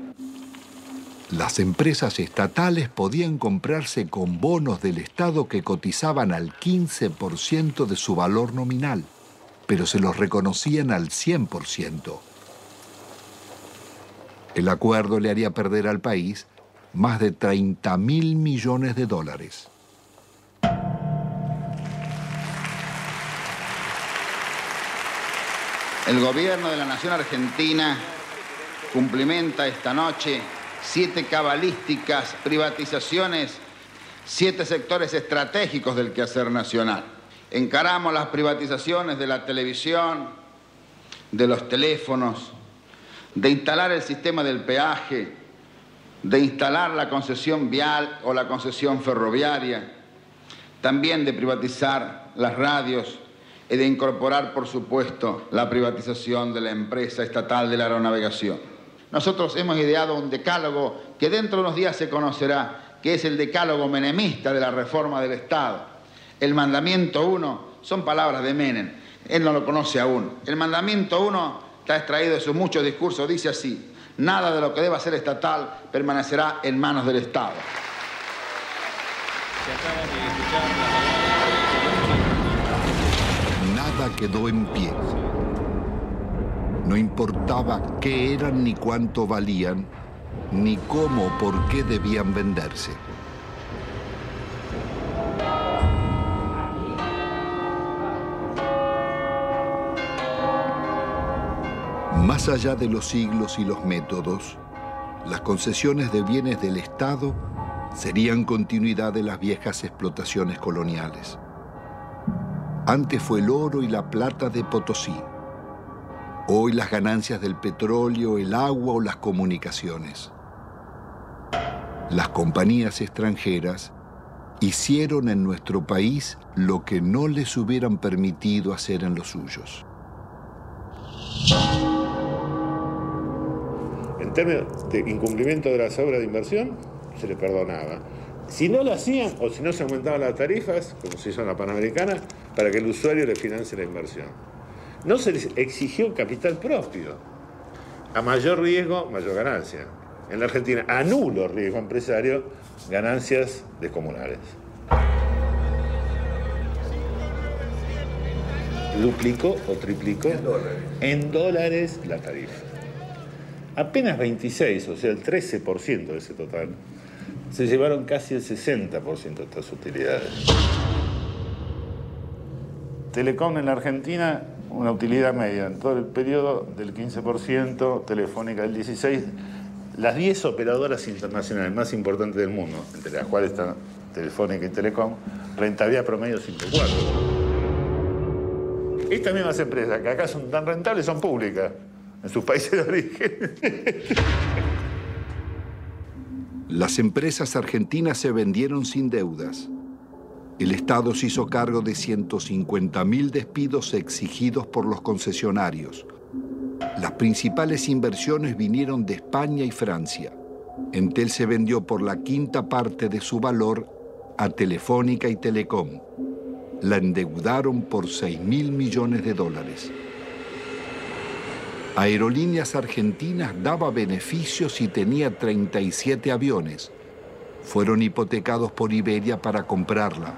Las empresas estatales podían comprarse con bonos del Estado que cotizaban al 15% de su valor nominal, pero se los reconocían al 100%. El acuerdo le haría perder al país más de 30.000 millones de dólares. El gobierno de la Nación Argentina cumplimenta esta noche 7 cabalísticas privatizaciones, 7 sectores estratégicos del quehacer nacional. Encaramos las privatizaciones de la televisión, de los teléfonos, de instalar el sistema del peaje, de instalar la concesión vial o la concesión ferroviaria, también de privatizar las radios y de incorporar, por supuesto, la privatización de la empresa estatal de la aeronavegación. Nosotros hemos ideado un decálogo que dentro de unos días se conocerá, que es el decálogo menemista de la reforma del Estado. El mandamiento 1 son palabras de Menem, él no lo conoce aún. El mandamiento 1 está extraído de sus muchos discursos, dice así: nada de lo que deba ser estatal permanecerá en manos del Estado. Nada quedó en pie. No importaba qué eran ni cuánto valían, ni cómo o por qué debían venderse. Más allá de los siglos y los métodos, las concesiones de bienes del Estado serían continuidad de las viejas explotaciones coloniales. Antes fue el oro y la plata de Potosí. Hoy las ganancias del petróleo, el agua o las comunicaciones. Las compañías extranjeras hicieron en nuestro país lo que no les hubieran permitido hacer en los suyos. En términos de incumplimiento de las obras de inversión, se le perdonaba. Si no lo hacían o si no se aumentaban las tarifas, como se hizo en la Panamericana, para que el usuario le financie la inversión. No se les exigió capital propio. A mayor riesgo, mayor ganancia. En la Argentina, a nulo riesgo empresario, ganancias descomunales. Duplicó o triplicó en dólares la tarifa. Apenas 26, o sea, el 13% de ese total, se llevaron casi el 60% de estas utilidades. Telecom en la Argentina, una utilidad media en todo el periodo del 15%, Telefónica del 16%. Las 10 operadoras internacionales más importantes del mundo, entre las cuales están Telefónica y Telecom, rentabilidad promedio 5,4. Estas mismas empresas que acá son tan rentables son públicas en sus países de origen. Las empresas argentinas se vendieron sin deudas. El Estado se hizo cargo de 150.000 despidos exigidos por los concesionarios. Las principales inversiones vinieron de España y Francia. Entel se vendió por la quinta parte de su valor a Telefónica y Telecom. La endeudaron por 6.000 millones de dólares. Aerolíneas Argentinas daba beneficios y tenía 37 aviones. Fueron hipotecados por Iberia para comprarla.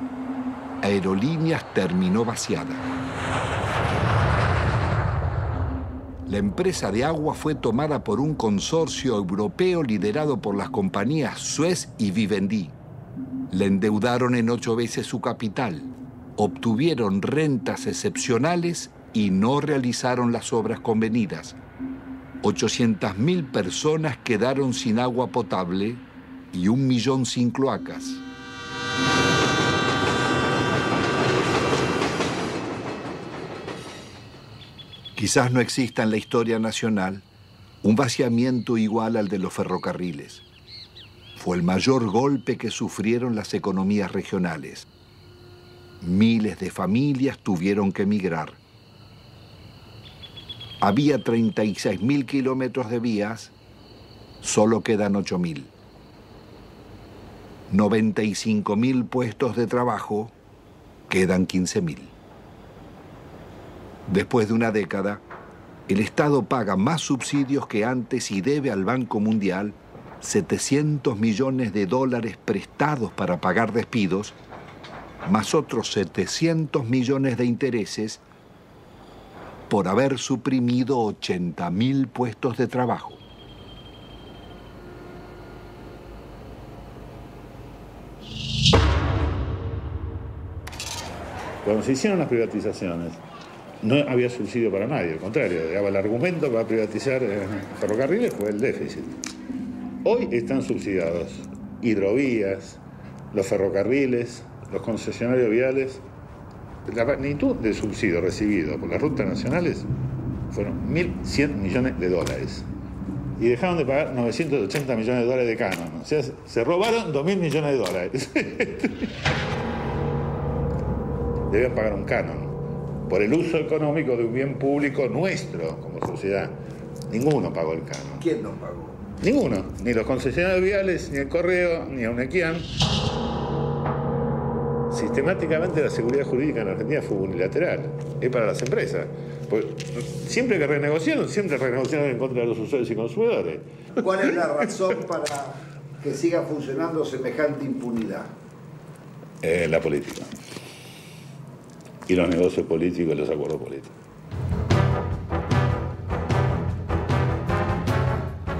Aerolíneas terminó vaciada. La empresa de agua fue tomada por un consorcio europeo liderado por las compañías Suez y Vivendi. La endeudaron en 8 veces su capital. Obtuvieron rentas excepcionales y no realizaron las obras convenidas. 800.000 personas quedaron sin agua potable y 1 millón sin cloacas. Quizás no exista en la historia nacional un vaciamiento igual al de los ferrocarriles. Fue el mayor golpe que sufrieron las economías regionales. Miles de familias tuvieron que emigrar. Había 36.000 kilómetros de vías, solo quedan 8.000. 95.000 puestos de trabajo, quedan 15.000. Después de una década, el Estado paga más subsidios que antes y debe al Banco Mundial $700 millones prestados para pagar despidos, más otros 700 millones de intereses por haber suprimido 80.000 puestos de trabajo. Cuando se hicieron las privatizaciones, no había subsidio para nadie, al contrario, el argumento para privatizar ferrocarriles fue el déficit. Hoy están subsidiados hidrovías, los ferrocarriles, los concesionarios viales. La magnitud del subsidio recibido por las rutas nacionales fueron 1.100 millones de dólares. Y dejaron de pagar 980 millones de dólares de canon. O sea, se robaron 2.000 millones de dólares. Deben pagar un canon por el uso económico de un bien público nuestro como sociedad. Ninguno pagó el canon. ¿Quién no pagó? Ninguno. Ni los concesionarios viales, ni el Correo, ni Unequian. Sistemáticamente la seguridad jurídica en Argentina fue unilateral. Es para las empresas. Pues, siempre que renegociaron en contra de los usuarios y consumidores. ¿Cuál es la razón para que siga funcionando semejante impunidad? La política. Y los negocios políticos y los acuerdos políticos.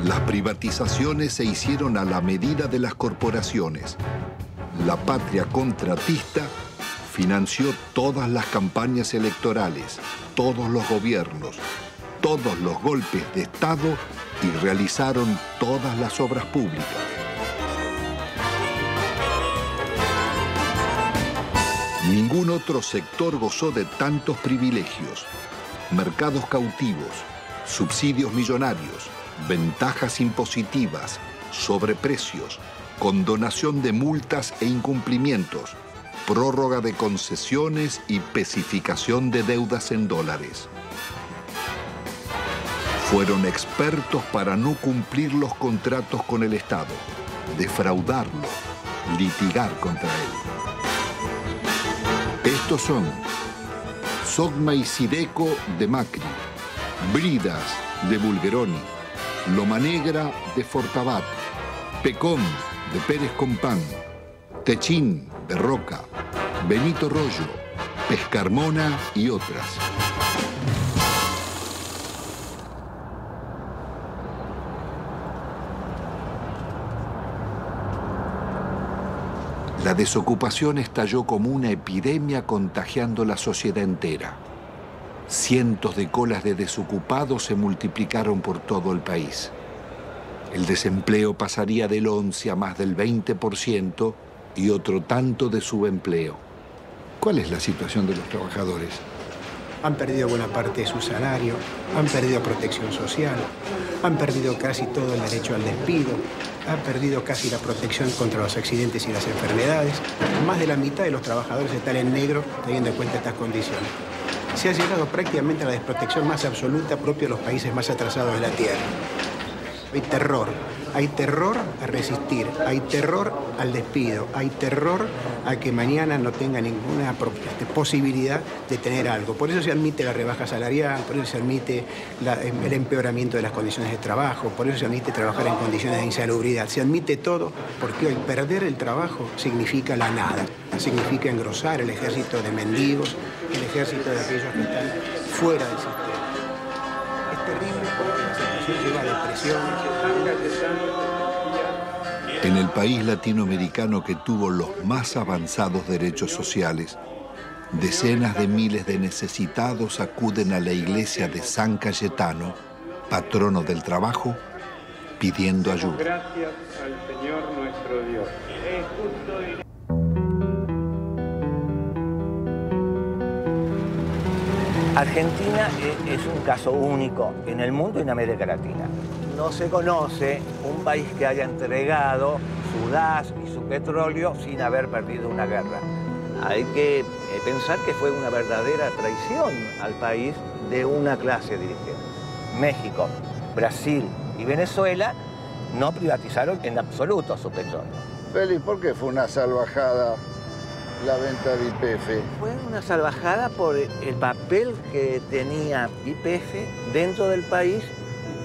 Las privatizaciones se hicieron a la medida de las corporaciones. La patria contratista financió todas las campañas electorales, todos los gobiernos, todos los golpes de Estado y realizaron todas las obras públicas. Ningún otro sector gozó de tantos privilegios, mercados cautivos, subsidios millonarios, ventajas impositivas, sobreprecios, condonación de multas e incumplimientos, prórroga de concesiones y especificación de deudas en dólares. Fueron expertos para no cumplir los contratos con el Estado, defraudarlo, litigar contra él. Estos son Sogma y Sideco de Macri, Bridas de Bulgeroni, Loma Negra de Fortabat, Pecom de Pérez Compán, Techín de Roca, Benito Rollo, Pescarmona y otras. La desocupación estalló como una epidemia contagiando la sociedad entera. Cientos de colas de desocupados se multiplicaron por todo el país. El desempleo pasaría del 11 a más del 20% y otro tanto de subempleo. ¿Cuál es la situación de los trabajadores? Han perdido buena parte de su salario, han perdido protección social, han perdido casi todo el derecho al despido, han perdido casi la protección contra los accidentes y las enfermedades. Más de la mitad de los trabajadores están en negro teniendo en cuenta estas condiciones. Se ha llegado prácticamente a la desprotección más absoluta propia de los países más atrasados de la Tierra. Hay terror a resistir, hay terror al despido, hay terror a que mañana no tenga ninguna posibilidad de tener algo. Por eso se admite la rebaja salarial, por eso se admite el empeoramiento de las condiciones de trabajo, por eso se admite trabajar en condiciones de insalubridad. Se admite todo porque hoy perder el trabajo significa la nada, significa engrosar el ejército de mendigos, el ejército de aquellos que están fuera del sistema. Es terrible porque la situación lleva a depresiones. En el país latinoamericano que tuvo los más avanzados derechos sociales, decenas de miles de necesitados acuden a la iglesia de San Cayetano, patrono del trabajo, pidiendo ayuda. Gracias al Señor nuestro Dios. Es justo y... Argentina es un caso único en el mundo y en América Latina. No se conoce un país que haya entregado su gas y su petróleo sin haber perdido una guerra. Hay que pensar que fue una verdadera traición al país de una clase dirigente. México, Brasil y Venezuela no privatizaron en absoluto su petróleo. Félix, ¿por qué fue una salvajada la venta de YPF? Fue una salvajada por el papel que tenía YPF dentro del país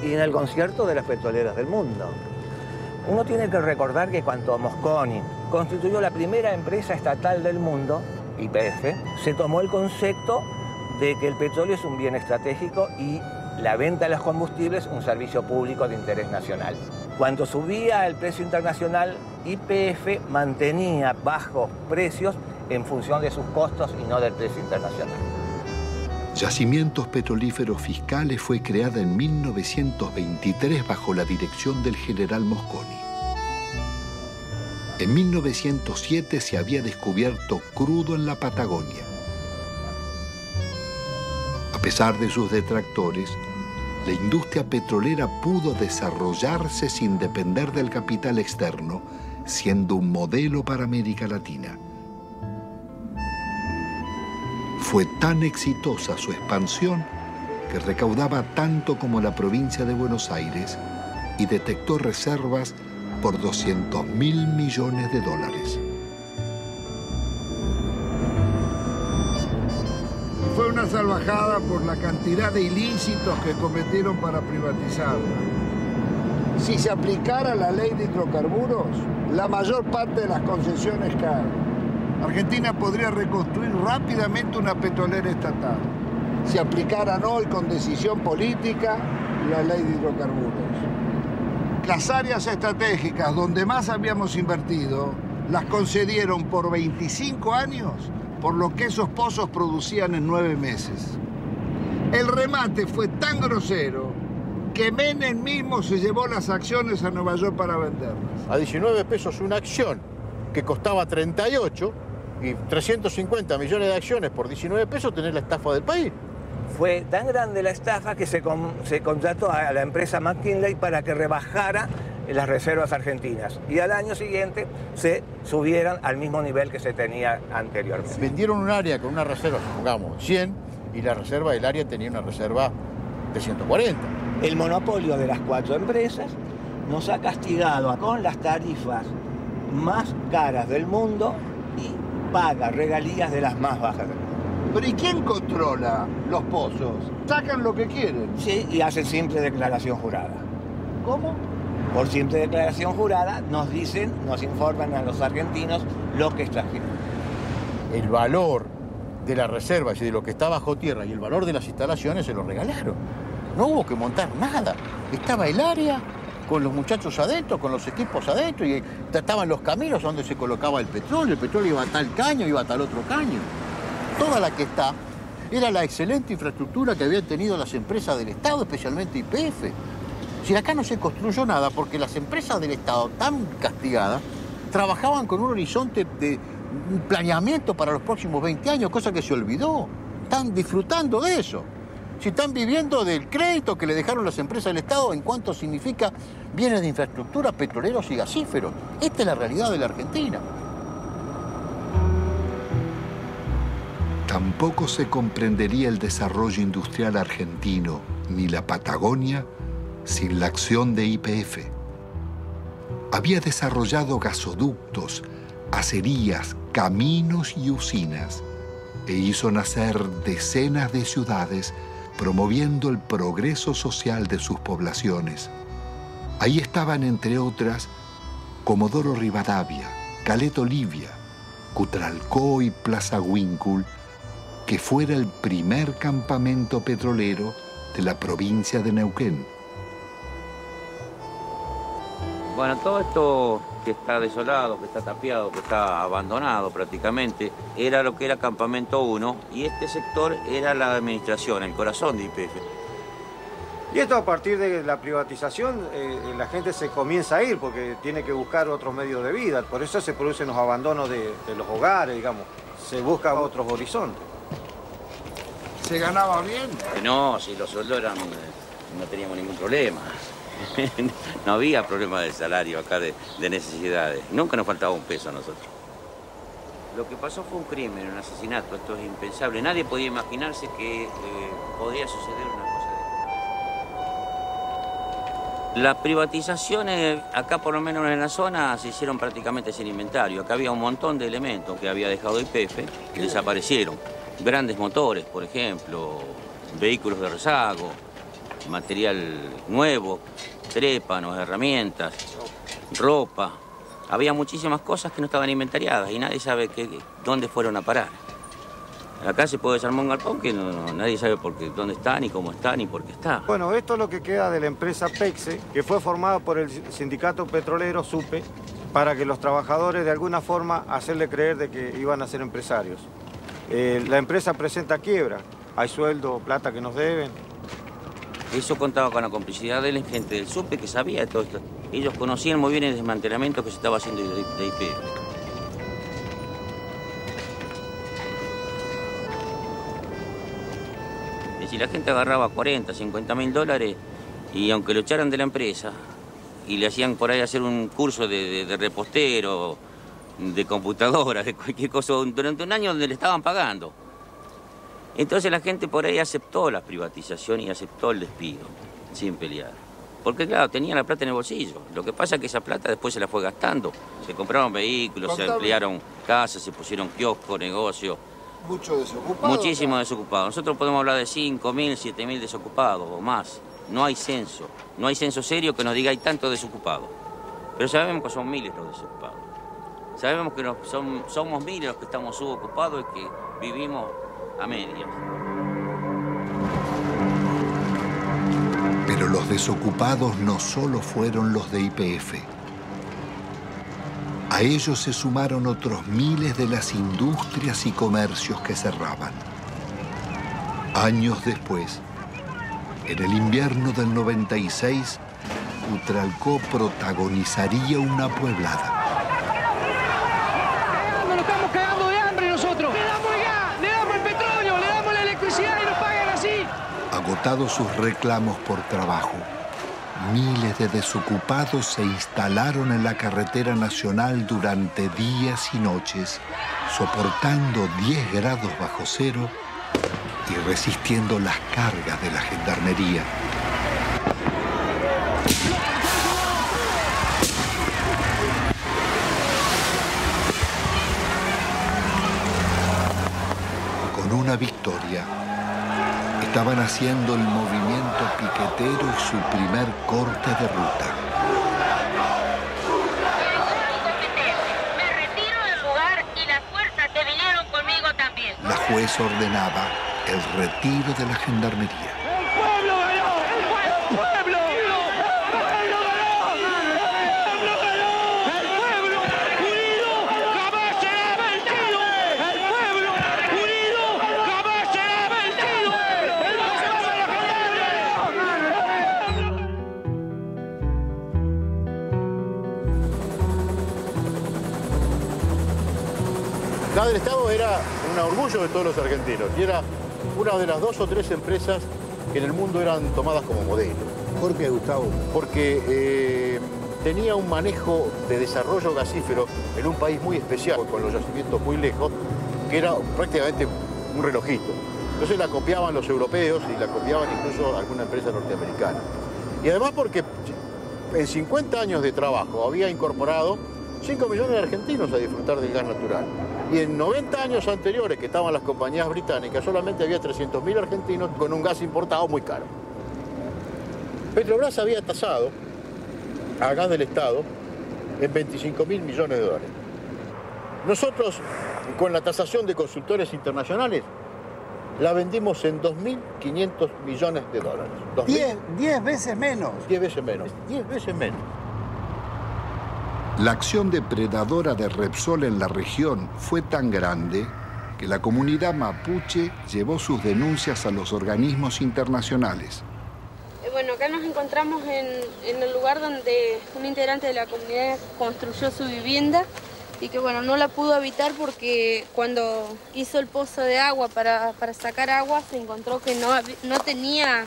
y en el concierto de las petroleras del mundo. Uno tiene que recordar que cuando Mosconi constituyó la primera empresa estatal del mundo, YPF, se tomó el concepto de que el petróleo es un bien estratégico y la venta de los combustibles un servicio público de interés nacional. Cuando subía el precio internacional, YPF mantenía bajos precios en función de sus costos y no del precio internacional. Yacimientos Petrolíferos Fiscales fue creada en 1923 bajo la dirección del general Mosconi. En 1907 se había descubierto crudo en la Patagonia. A pesar de sus detractores, la industria petrolera pudo desarrollarse sin depender del capital externo, siendo un modelo para América Latina. Fue tan exitosa su expansión que recaudaba tanto como la provincia de Buenos Aires y detectó reservas por $200.000 millones. Fue una salvajada por la cantidad de ilícitos que cometieron para privatizarla. Si se aplicara la ley de hidrocarburos, la mayor parte de las concesiones caen. Argentina podría reconstruir rápidamente una petrolera estatal si aplicaran hoy con decisión política la ley de hidrocarburos. Las áreas estratégicas donde más habíamos invertido las concedieron por 25 años por lo que esos pozos producían en 9 meses. El remate fue tan grosero que Menem mismo se llevó las acciones a Nueva York para venderlas. A 19 pesos una acción que costaba 38 y 350 millones de acciones por 19 pesos tenés la estafa del país. Fue tan grande la estafa que se contrató a la empresa McKinley para que rebajara las reservas argentinas y al año siguiente se subieran al mismo nivel que se tenía anteriormente. Vendieron un área con una reserva, supongamos, 100, y la reserva del área tenía una reserva de 140. El monopolio de las 4 empresas nos ha castigado con las tarifas más caras del mundo y paga regalías de las más bajas del mundo. ¿Pero y quién controla los pozos? Sacan lo que quieren. Sí, y hacen simple declaración jurada. ¿Cómo? Por simple declaración jurada nos dicen, nos informan a los argentinos lo que extrajeron. El valor de las reservas y de lo que está bajo tierra y el valor de las instalaciones se lo regalaron. No hubo que montar nada. Estaba el área con los muchachos adentro, con los equipos adentro, y estaban los caminos donde se colocaba el petróleo iba a tal caño, iba a tal otro caño. Toda la que está era la excelente infraestructura que habían tenido las empresas del Estado, especialmente YPF. Si acá no se construyó nada porque las empresas del Estado, tan castigadas, trabajaban con un horizonte de un planeamiento para los próximos 20 años, cosa que se olvidó. Están disfrutando de eso. Si están viviendo del crédito que le dejaron las empresas del Estado en cuanto significa bienes de infraestructura, petroleros y gasíferos. Esta es la realidad de la Argentina. Tampoco se comprendería el desarrollo industrial argentino ni la Patagonia sin la acción de YPF. Había desarrollado gasoductos, acerías, caminos y usinas e hizo nacer decenas de ciudades promoviendo el progreso social de sus poblaciones. Ahí estaban, entre otras, Comodoro Rivadavia, Caleta Olivia, Cutralcó y Plaza Huíncul, que fuera el primer campamento petrolero de la provincia de Neuquén. Bueno, todo esto que está desolado, que está tapiado, que está abandonado prácticamente, era lo que era Campamento 1 y este sector era la administración, el corazón de YPF. Y esto a partir de la privatización, la gente se comienza a ir porque tiene que buscar otros medios de vida. Por eso se producen los abandonos de los hogares, digamos. Se busca otros horizontes. ¿Se ganaba bien? No, si los sueldos eran, no teníamos ningún problema. No había problema de salario acá, de necesidades. Nunca nos faltaba un peso a nosotros. Lo que pasó fue un crimen, un asesinato. Esto es impensable. Nadie podía imaginarse que podría suceder una cosa de esta. Las privatizaciones, acá por lo menos en la zona, se hicieron prácticamente sin inventario. Acá había un montón de elementos que había dejado YPF que desaparecieron. Grandes motores, por ejemplo, vehículos de rezago, material nuevo, trépanos, herramientas, ropa. Había muchísimas cosas que no estaban inventariadas y nadie sabe dónde fueron a parar. Acá se puede desarmar un galpón que nadie sabe dónde está, ni cómo está, ni por qué está. Bueno, esto es lo que queda de la empresa PEXE, que fue formada por el sindicato petrolero SUPE, para que los trabajadores de alguna forma hacerle creer de que iban a ser empresarios. La empresa presenta quiebra, hay sueldo, plata que nos deben. Eso contaba con la complicidad de la gente del SUPE que sabía de todo esto. Ellos conocían muy bien el desmantelamiento que se estaba haciendo de YPF. Si la gente agarraba 40, 50 mil dólares y aunque lo echaran de la empresa y le hacían por ahí hacer un curso de repostero, de computadora, de cualquier cosa, durante un año donde le estaban pagando. Entonces la gente por ahí aceptó la privatización y aceptó el despido, sin pelear. Porque claro, tenía la plata en el bolsillo. Lo que pasa es que esa plata después se la fue gastando. Se compraron vehículos, se ampliaron casas, se pusieron kioscos, negocios. Mucho desocupado. Muchísimo desocupado. Nosotros podemos hablar de 5.000, 7.000 desocupados o más. No hay censo. No hay censo serio que nos diga hay tantos desocupados. Pero sabemos que son miles los desocupados. Sabemos que somos miles los que estamos subocupados y que vivimos a medias. Pero los desocupados no solo fueron los de YPF. A ellos se sumaron otros miles de las industrias y comercios que cerraban. Años después, en el invierno del 96, Utralcó protagonizaría una pueblada. Nos estamos cagando de hambre nosotros. Le damos el gas, le damos el petróleo, le damos la electricidad y nos pagan así. Agotados sus reclamos por trabajo, miles de desocupados se instalaron en la carretera nacional durante días y noches, soportando 10 grados bajo cero y resistiendo las cargas de la gendarmería. Con una victoria, estaban haciendo el movimiento piquetero y su primer corte de ruta. Me retiro del lugar y las fuerzas que vinieron conmigo también. La jueza ordenaba el retiro de la gendarmería. ¡El pueblo ganó! ¡El pueblo! ¡El pueblo ganó! ¡El pueblo ganó! ¡El pueblo unido jamás será vencido! ¡El pueblo unido jamás será vencido! ¡El pueblo de la La del Estado era un orgullo de todos los argentinos y era una de las 2 o 3 empresas que en el mundo eran tomadas como modelo. ¿Por qué, Gustavo? Porque tenía un manejo de desarrollo gasífero en un país muy especial, con los yacimientos muy lejos, que era prácticamente un relojito. Entonces la copiaban los europeos y la copiaban incluso alguna empresa norteamericana. Y además porque en 50 años de trabajo había incorporado 5 millones de argentinos a disfrutar del gas natural. Y en 90 años anteriores que estaban las compañías británicas, solamente había 300.000 argentinos con un gas importado muy caro. Petrobras había tasado a gas del Estado en 25.000 millones de dólares. Nosotros, con la tasación de consultores internacionales, la vendimos en 2.500 millones de dólares. 10 veces menos. 10 veces menos. 10 veces menos. La acción depredadora de Repsol en la región fue tan grande que la comunidad mapuche llevó sus denuncias a los organismos internacionales. Bueno, acá nos encontramos en el lugar donde un integrante de la comunidad construyó su vivienda y que bueno, no la pudo habitar porque cuando hizo el pozo de agua para sacar agua se encontró que no tenía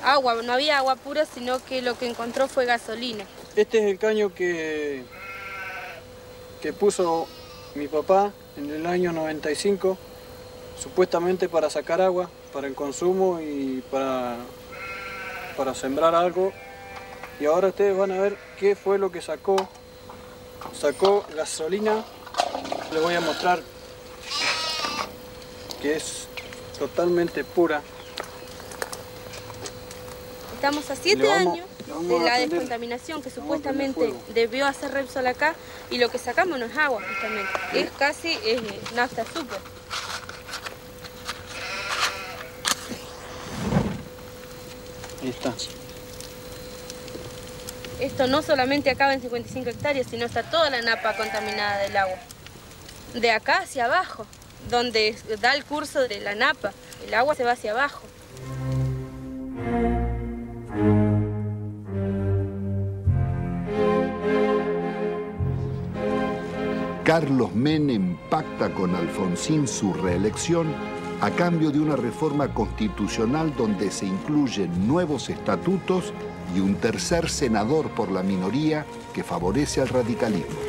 agua, no había agua pura, sino que lo que encontró fue gasolina. Este es el caño que puso mi papá en el año 95, supuestamente para sacar agua, para el consumo y para para sembrar algo. Y ahora ustedes van a ver qué fue lo que sacó. Sacó gasolina. Les voy a mostrar que es totalmente pura. Estamos a 7 años de la descontaminación que supuestamente debió hacer Repsol acá, y lo que sacamos no es agua, justamente. Es casi nafta súper. Ahí está. Esto no solamente acaba en 55 hectáreas, sino está toda la napa contaminada del agua. De acá hacia abajo, donde da el curso de la napa, el agua se va hacia abajo. Carlos Menem pacta con Alfonsín su reelección a cambio de una reforma constitucional donde se incluyen nuevos estatutos y un tercer senador por la minoría que favorece al radicalismo.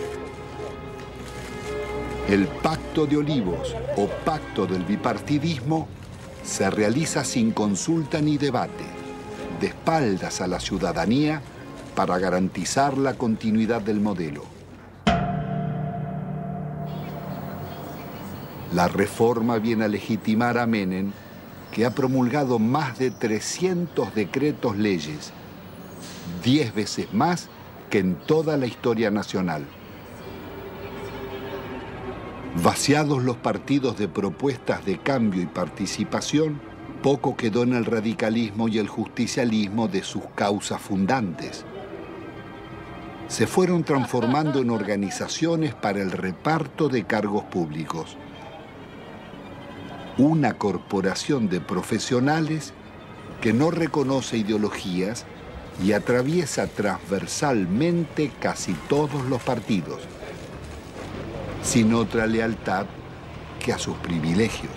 El Pacto de Olivos o Pacto del Bipartidismo se realiza sin consulta ni debate, de espaldas a la ciudadanía para garantizar la continuidad del modelo. La reforma viene a legitimar a Menem, que ha promulgado más de 300 decretos leyes, 10 veces más que en toda la historia nacional. Vaciados los partidos de propuestas de cambio y participación, poco quedó en el radicalismo y el justicialismo de sus causas fundantes. Se fueron transformando en organizaciones para el reparto de cargos públicos. Una corporación de profesionales que no reconoce ideologías y atraviesa transversalmente casi todos los partidos, sin otra lealtad que a sus privilegios.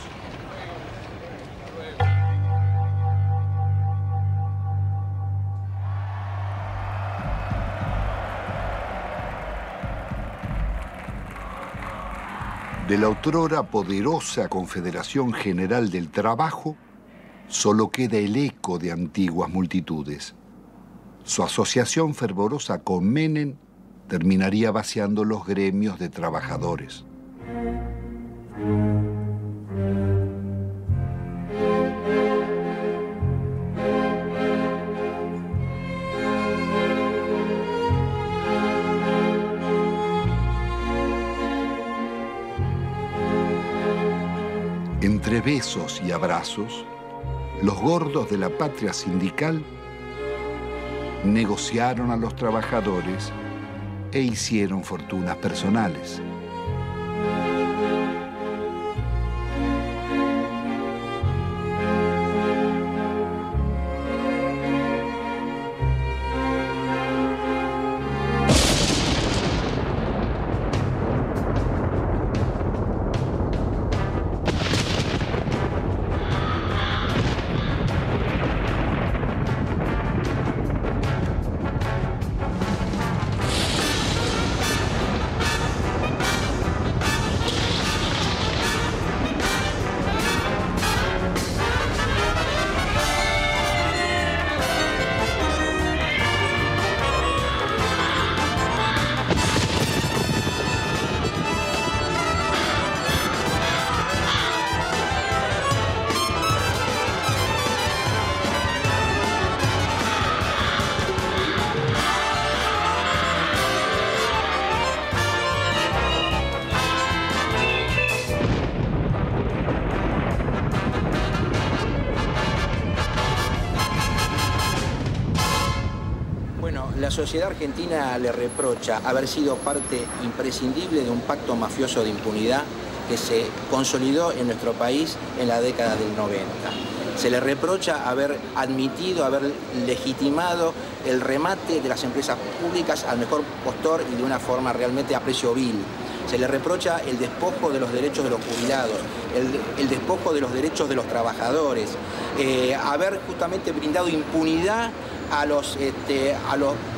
De la otrora poderosa Confederación General del Trabajo, solo queda el eco de antiguas multitudes. Su asociación fervorosa con Menem terminaría vaciando los gremios de trabajadores. Entre besos y abrazos, los gordos de la patria sindical negociaron a los trabajadores e hicieron fortunas personales. La sociedad argentina le reprocha haber sido parte imprescindible de un pacto mafioso de impunidad que se consolidó en nuestro país en la década del 90. Se le reprocha haber admitido, haber legitimado el remate de las empresas públicas al mejor postor y de una forma realmente a precio vil. Se le reprocha el despojo de los derechos de los jubilados, el despojo de los derechos de los trabajadores, haber justamente brindado impunidad a los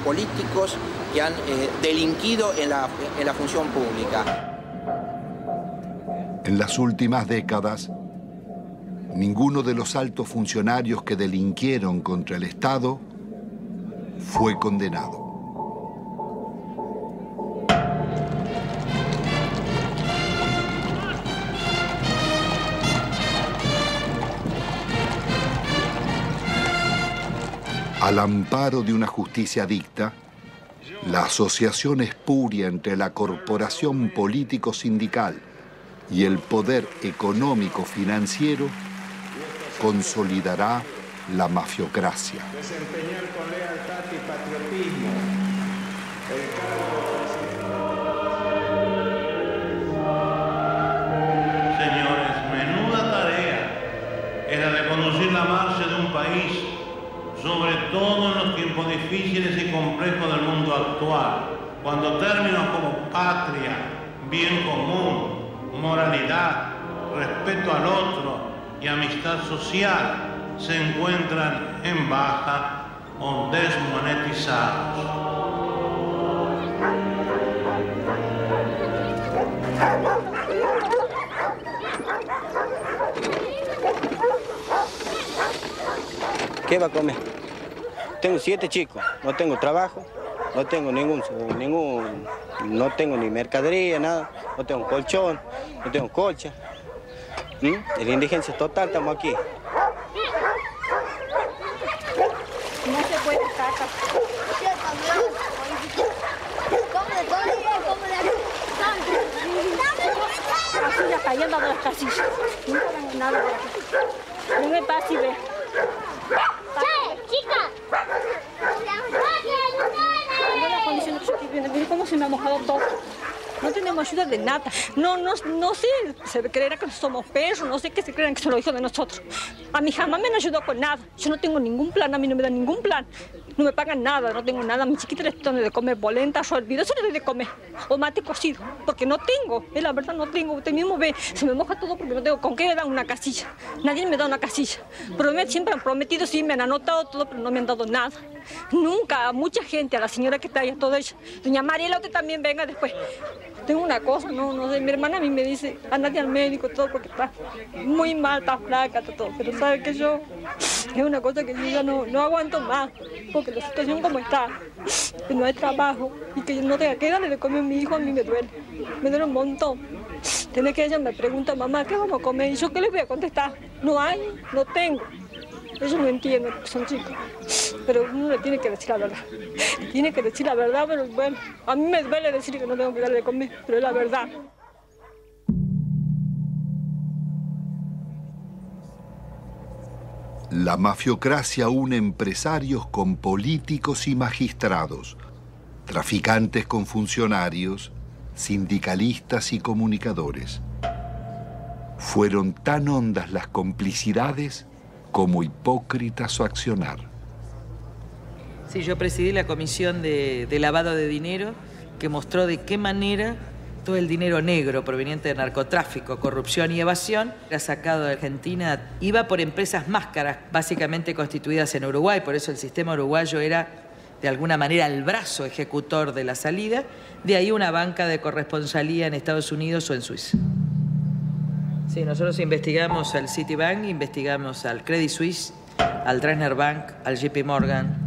políticos que han delinquido en la función pública. En las últimas décadas, Ninguno de los altos funcionarios que delinquieron contra el Estado fue condenado. Al amparo de una justicia dicta, la asociación espuria entre la corporación político-sindical y el poder económico-financiero consolidará la mafiocracia. Desempeñar con lealtad y patriotismo el cargo. Señores, menuda tarea es la de conducir la marcha de un país, sobre todo en los tiempos difíciles y complejos del mundo actual, cuando términos como patria, bien común, moralidad, respeto al otro y amistad social se encuentran en baja o desmonetizados. ¿Qué va a comer? Tengo 7 chicos, no tengo trabajo, no tengo no tengo ni mercadería, nada, no tengo colchón, no tengo colcha. En la indigencia total estamos aquí. No se puede sacar. Así ya cayendo de las casillas. No hagan nada por aquí. No me pase y ve. ¡Chica! Mira la condición que yo estoy viendo. Mira cómo se me ha mojado todo. No tenemos ayuda de nada. No sé, se creerá que somos perros, no sé qué se creerán que son los hijos de nosotros. A mí jamás me han ayudado con nada. Yo no tengo ningún plan, a mí no me dan ningún plan. No me pagan nada, no tengo nada. A mi chiquita les doy de comer polenta, hervido, eso les doy de comer. O mate cocido, porque no tengo. La verdad no tengo. Usted mismo ve, se me moja todo porque no tengo con qué me dan una casilla. Nadie me da una casilla. Siempre han prometido, sí, me han anotado todo, pero no me han dado nada. Nunca, a mucha gente, a la señora que está ahí, a toda ella. Doña Mariela, usted también venga después. Tengo una cosa, no sé, mi hermana a mí me dice, andate al médico, todo, porque está muy mal, está flaca, todo. Pero sabe que yo, es una cosa que yo ya no aguanto más, porque la situación como está, que no hay trabajo y que yo no tenga que darle de comer a mi hijo, a mí me duele un montón. Tiene que ella me pregunta, mamá, ¿qué vamos a comer? Y yo, ¿qué les voy a contestar? No hay, no tengo. Ellos no entienden, son chicos. Pero uno le tiene que decir la verdad. Tiene que decir la verdad, pero bueno, a mí me duele decir que no tengo que darle de comer, pero es la verdad. La mafiocracia une empresarios con políticos y magistrados, traficantes con funcionarios, sindicalistas y comunicadores. Fueron tan hondas las complicidades como hipócrita su accionar. Sí, yo presidí la comisión de lavado de dinero que mostró de qué manera todo el dinero negro proveniente de narcotráfico, corrupción y evasión era sacado de Argentina. Iba por empresas máscaras, básicamente constituidas en Uruguay, por eso el sistema uruguayo era de alguna manera el brazo ejecutor de la salida, de ahí una banca de corresponsalía en Estados Unidos o en Suiza. Sí, nosotros investigamos al Citibank, investigamos al Credit Suisse, al Dresdner Bank, al JP Morgan.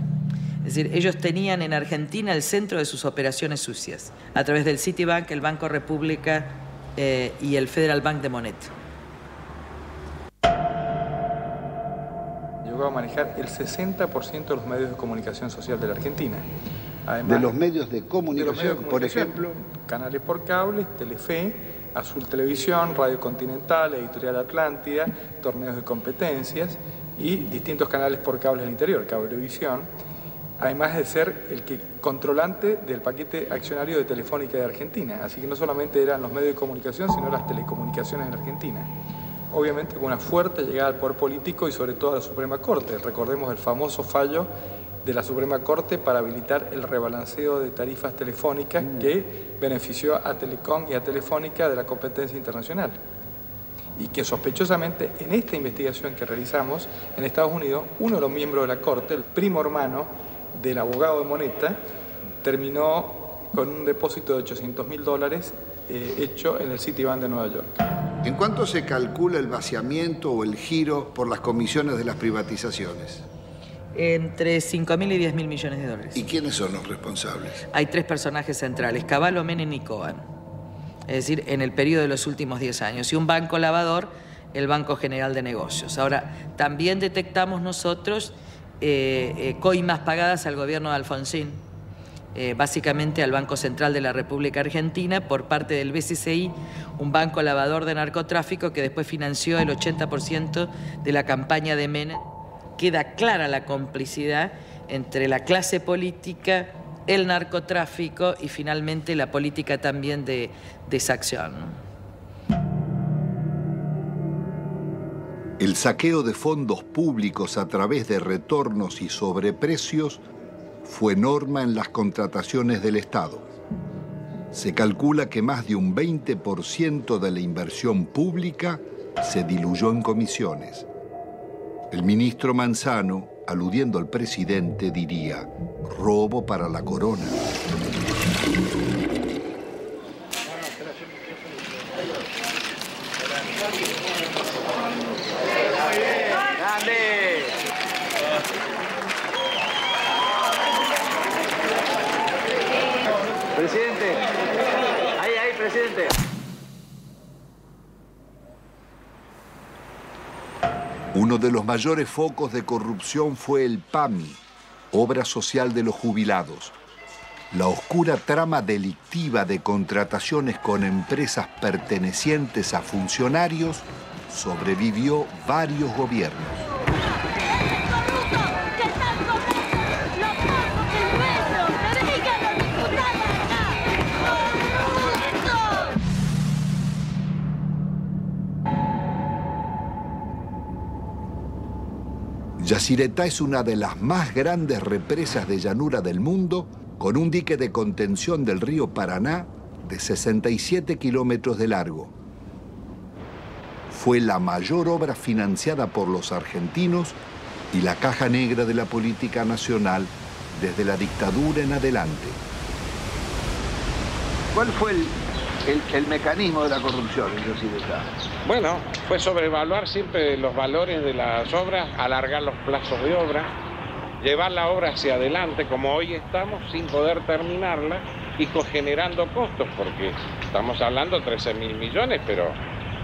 Es decir, ellos tenían en Argentina el centro de sus operaciones sucias, a través del Citibank, el Banco República y el Federal Bank de Moneta. Llegó a manejar el 60% de los medios de comunicación social de la Argentina. Además, de los medios de comunicación, por ejemplo, canales por cable, Telefe, Azul Televisión, Radio Continental, Editorial Atlántida, torneos de competencias y distintos canales por cable del interior, Cablevisión, además de ser el controlante del paquete accionario de Telefónica de Argentina. Así que no solamente eran los medios de comunicación, sino las telecomunicaciones en Argentina. Obviamente con una fuerte llegada al poder político y sobre todo a la Suprema Corte. Recordemos el famoso fallo de la Suprema Corte para habilitar el rebalanceo de tarifas telefónicas que benefició a Telecom y a Telefónica de la competencia internacional. Y que sospechosamente en esta investigación que realizamos en Estados Unidos, uno de los miembros de la Corte, el primo hermano del abogado de Moneta, terminó con un depósito de $800.000 hecho en el Citibank de Nueva York. ¿En cuánto se calcula el vaciamiento o el giro por las comisiones de las privatizaciones? Entre 5.000 y 10.000 millones de dólares. ¿Y quiénes son los responsables? Hay 3 personajes centrales, Cavallo, Menem y Cohen. Es decir, en el periodo de los últimos 10 años. Y un banco lavador, el Banco General de Negocios. Ahora, también detectamos nosotros coimas pagadas al gobierno de Alfonsín, básicamente al Banco Central de la República Argentina, por parte del BCCI, un banco lavador de narcotráfico que después financió el 80% de la campaña de Menem. Queda clara la complicidad entre la clase política, el narcotráfico y finalmente la política también de exacción. El saqueo de fondos públicos a través de retornos y sobreprecios fue norma en las contrataciones del Estado. Se calcula que más de un 20% de la inversión pública se diluyó en comisiones. El ministro Manzano, aludiendo al presidente, diría: robo para la corona. Presidente, ahí, presidente. Uno de los mayores focos de corrupción fue el PAMI, Obra Social de los Jubilados. La oscura trama delictiva de contrataciones con empresas pertenecientes a funcionarios sobrevivió varios gobiernos. Yacyretá es una de las más grandes represas de llanura del mundo, con un dique de contención del río Paraná de 67 kilómetros de largo. Fue la mayor obra financiada por los argentinos y la caja negra de la política nacional desde la dictadura en adelante. ¿Cuál fue el mecanismo de la corrupción en Yacyretá? Bueno, fue sobrevaluar siempre los valores de las obras, alargar los plazos de obra, llevar la obra hacia adelante como hoy estamos sin poder terminarla y generando costos, porque estamos hablando de 13.000 millones, pero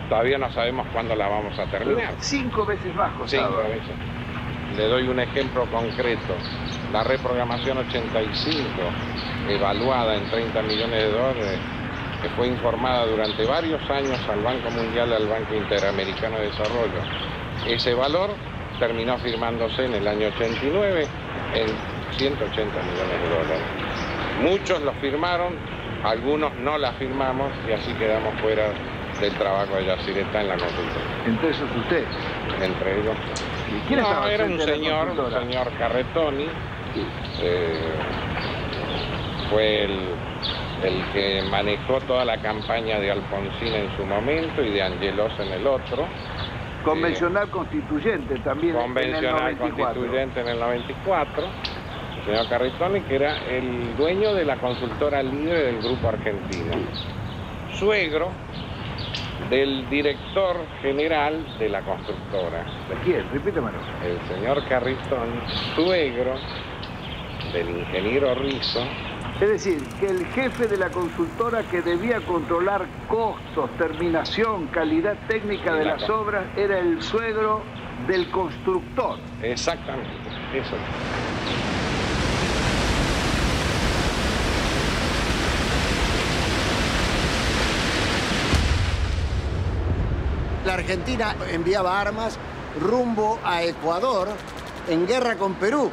todavía no sabemos cuándo la vamos a terminar. 5 veces más costaba. 5 veces. Le doy un ejemplo concreto. La reprogramación 85, evaluada en 30 millones de dólares, que fue informada durante varios años al Banco Mundial y al Banco Interamericano de Desarrollo. Ese valor terminó firmándose en el año 89 en 180 millones de dólares. Muchos lo firmaron, algunos no la firmamos y así quedamos fuera del trabajo de Yacyretá en la consulta. ¿Entre esos usted? Entre ellos. ¿Y quién estaba era un señor Carretoni. Fue el que manejó toda la campaña de Alfonsín en su momento y de Angelos en el otro. Convencional constituyente también convencional en el 94. Constituyente en el 94. El señor Carretoni, que era el dueño de la consultora libre del Grupo Argentino. Suegro del director general de la constructora. ¿De quién? Repítemelo. El señor Carretoni, suegro del ingeniero Rizzo. Es decir, que el jefe de la consultora que debía controlar costos, terminación, calidad técnica de las obras, era el suegro del constructor. Exactamente, eso. La Argentina enviaba armas rumbo a Ecuador en guerra con Perú,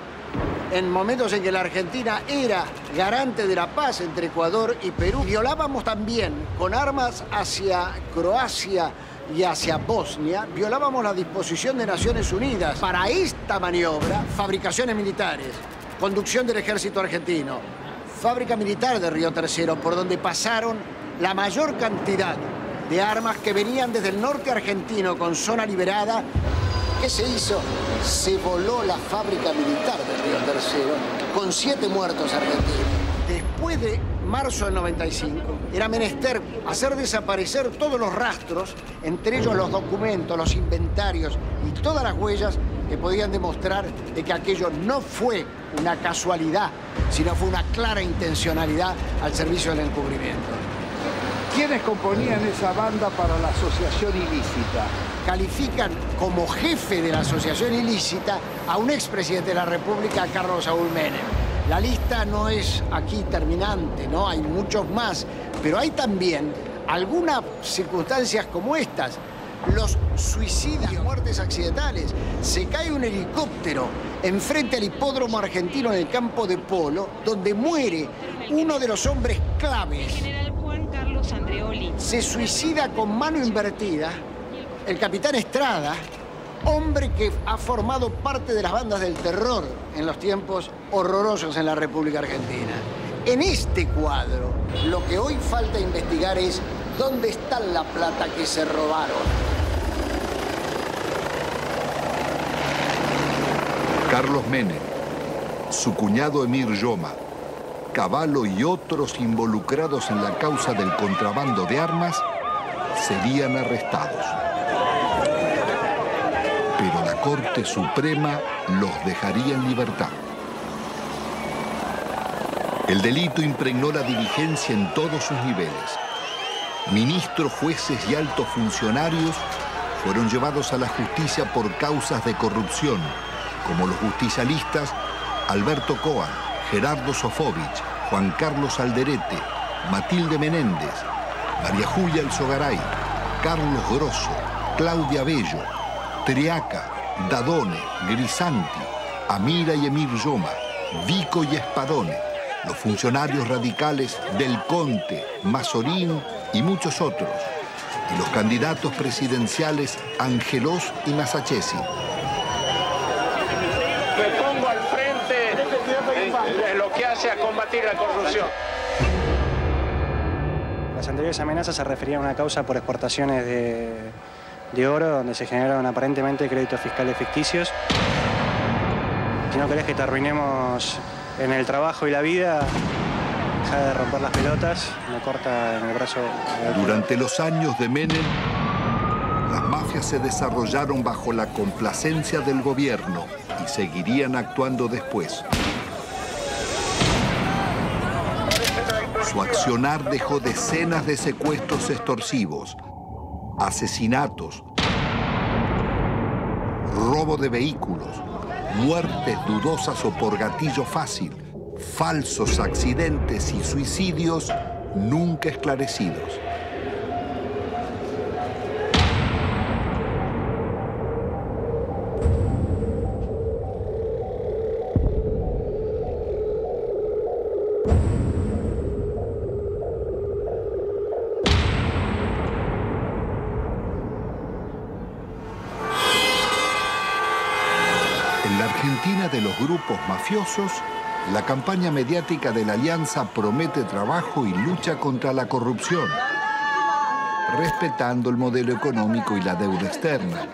en momentos en que la Argentina era garante de la paz entre Ecuador y Perú. Violábamos también con armas hacia Croacia y hacia Bosnia, violábamos la disposición de Naciones Unidas para esta maniobra, fabricaciones militares, conducción del ejército argentino, fábrica militar de Río Tercero, por donde pasaron la mayor cantidad de armas que venían desde el norte argentino con zona liberada. ¿Qué se hizo? Se voló la fábrica militar de Río Tercero con 7 muertos argentinos. Después Después de marzo del 95, era menester hacer desaparecer todos los rastros, entre ellos los documentos, los inventarios y todas las huellas que podían demostrar de que aquello no fue una casualidad, sino fue una clara intencionalidad al servicio del encubrimiento. ¿Quiénes componían esa banda para la asociación ilícita? Califican como jefe de la asociación ilícita a un expresidente de la República, Carlos Saúl Menem. La lista no es aquí terminante, ¿no? Hay muchos más, pero hay también algunas circunstancias como estas. Los suicidios, muertes accidentales. Se cae un helicóptero enfrente al hipódromo argentino en el campo de polo, donde muere uno de los hombres claves. El general Juan Carlos Andreoli. Se suicida con mano invertida el capitán Estrada, hombre que ha formado parte de las bandas del terror en los tiempos horrorosos en la República Argentina. En este cuadro, lo que hoy falta investigar es dónde está la plata que se robaron. Carlos Menem, su cuñado Emir Yoma, Cavallo y otros involucrados en la causa del contrabando de armas serían arrestados. Pero la Corte Suprema los dejaría en libertad. El delito impregnó la dirigencia en todos sus niveles. Ministros, jueces y altos funcionarios fueron llevados a la justicia por causas de corrupción, como los justicialistas Alberto Coan, Gerardo Sofovich, Juan Carlos Alderete, Matilde Menéndez, María Julia Alzogaray, Carlos Grosso, Claudia Bello, Triaca, Dadone, Grisanti, Amira y Emir Yoma, Vico y Espadone, los funcionarios radicales Del Conte, Mazorín y muchos otros, y los candidatos presidenciales Angelós y Masachesi. Me pongo al frente de lo que hace a combatir la corrupción. Las anteriores amenazas se referían a una causa por exportaciones de oro, donde se generaron aparentemente créditos fiscales ficticios. Si no querés que te arruinemos en el trabajo y la vida, deja de romper las pelotas, me corta en el brazo. Durante los años de Menem, las mafias se desarrollaron bajo la complacencia del gobierno y seguirían actuando después. Su accionar dejó decenas de secuestros extorsivos, asesinatos, robo de vehículos, muertes dudosas o por gatillo fácil, falsos accidentes y suicidios nunca esclarecidos. En la Argentina de los grupos mafiosos, la campaña mediática de la Alianza promete trabajo y lucha contra la corrupción, respetando el modelo económico y la deuda externa.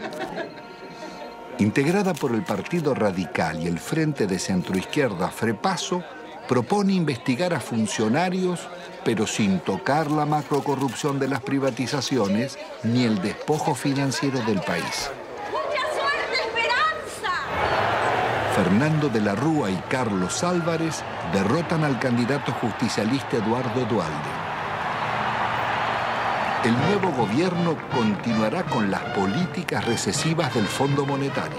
Integrada por el Partido Radical y el Frente de Centroizquierda Frepaso, propone investigar a funcionarios, pero sin tocar la macrocorrupción de las privatizaciones ni el despojo financiero del país. Fernando de la Rúa y Carlos Álvarez derrotan al candidato justicialista Eduardo Duhalde. El nuevo gobierno continuará con las políticas recesivas del Fondo Monetario.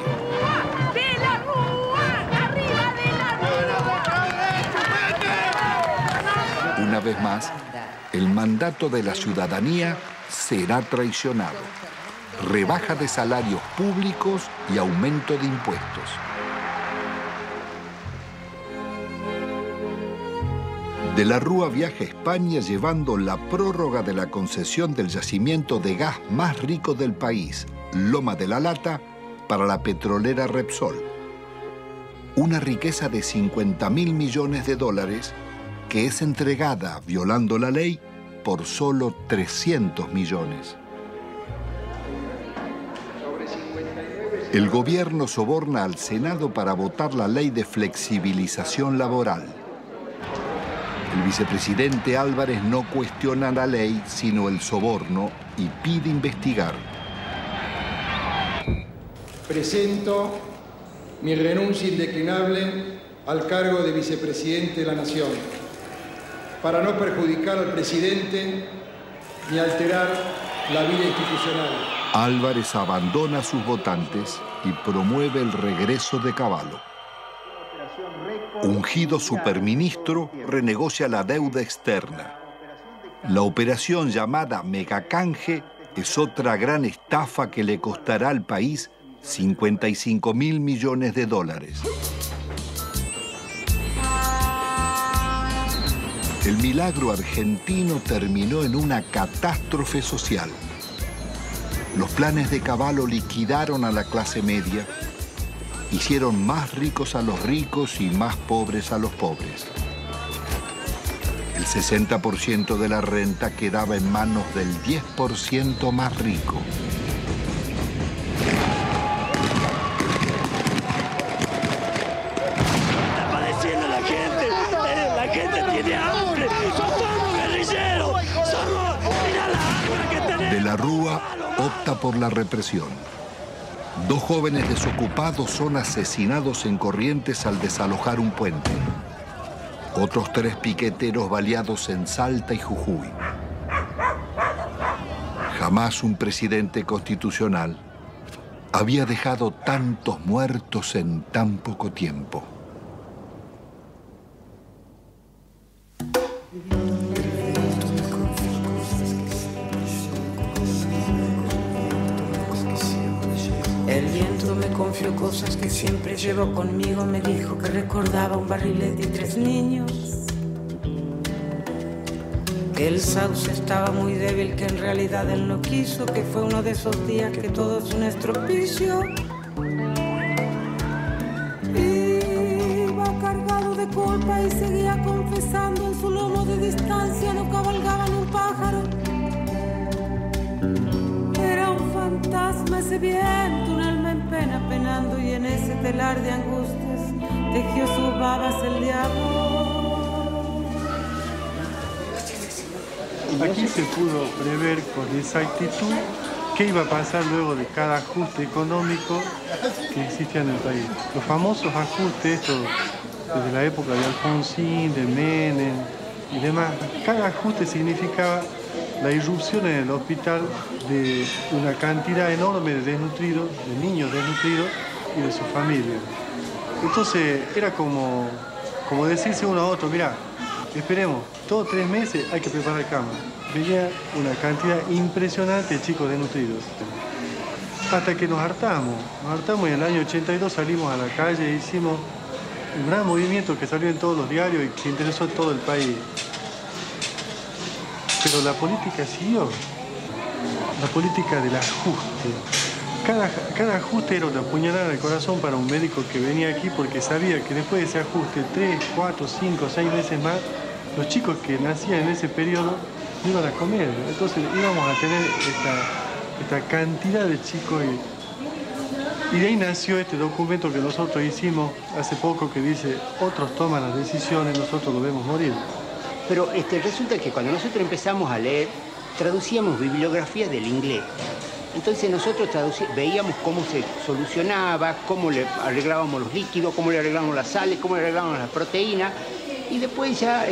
¡De la Rúa! ¡Arriba de la Rúa! Una vez más, el mandato de la ciudadanía será traicionado. Rebaja de salarios públicos y aumento de impuestos. De la Rúa viaja a España llevando la prórroga de la concesión del yacimiento de gas más rico del país, Loma de la Lata, para la petrolera Repsol. Una riqueza de 50.000 millones de dólares que es entregada, violando la ley, por solo 300 millones. El gobierno soborna al Senado para votar la ley de flexibilización laboral. El vicepresidente Álvarez no cuestiona la ley, sino el soborno, y pide investigar. Presento mi renuncia indeclinable al cargo de vicepresidente de la Nación, para no perjudicar al presidente ni alterar la vida institucional. Álvarez abandona a sus votantes y promueve el regreso de Cavallo. Ungido superministro, renegocia la deuda externa. La operación llamada Megacanje es otra gran estafa que le costará al país 55.000 millones de dólares. El milagro argentino terminó en una catástrofe social. Los planes de Cavallo liquidaron a la clase media, hicieron más ricos a los ricos y más pobres a los pobres. El 60% de la renta quedaba en manos del 10% más rico. Está padeciendo la gente tiene hambre, somos guerrilleros, mira la hambre que tenemos. De la Rúa opta por la represión. 2 jóvenes desocupados son asesinados en Corrientes al desalojar un puente. Otros 3 piqueteros baleados en Salta y Jujuy. Jamás un presidente constitucional había dejado tantos muertos en tan poco tiempo. El viento me confió cosas que siempre llevo conmigo. Me dijo que recordaba un barrilete y 3 niños. Que el sauce estaba muy débil, que en realidad él no quiso. Que fue uno de esos días que todo es un estropicio. Iba cargado de culpa y seguía confesando. En su lomo de distancia no cabalgaba ni un pájaro. Era un fantasma ese viento, un alma en pena penando, y en ese telar de angustias tejió sus babas el diablo. Aquí se pudo prever con exactitud qué iba a pasar luego de cada ajuste económico que existía en el país. Los famosos ajustes, estos desde la época de Alfonsín, de Menem y demás, cada ajuste significaba la irrupción en el hospital de una cantidad enorme de desnutridos, de niños desnutridos y de sus familias. Entonces era como decirse uno a otro, mira, esperemos, todos 3 meses hay que preparar cama. Venía una cantidad impresionante de chicos desnutridos. Hasta que nos hartamos y en el año 82 salimos a la calle e hicimos un gran movimiento que salió en todos los diarios y que interesó a todo el país. Pero la política siguió, la política del ajuste. Cada ajuste era una puñalada en el corazón para un médico que venía aquí porque sabía que después de ese ajuste, 3, 4, 5, 6 veces más, los chicos que nacían en ese periodo no iban a comer. Entonces íbamos a tener esta cantidad de chicos y de ahí nació este documento que nosotros hicimos hace poco que dice, otros toman las decisiones, nosotros lo vemos morir. Pero resulta que cuando nosotros empezamos a leer, traducíamos bibliografía del inglés. Entonces nosotros veíamos cómo se solucionaba, cómo le arreglábamos los líquidos, cómo le arreglábamos las sales, cómo le arreglábamos las proteínas. Y después ya,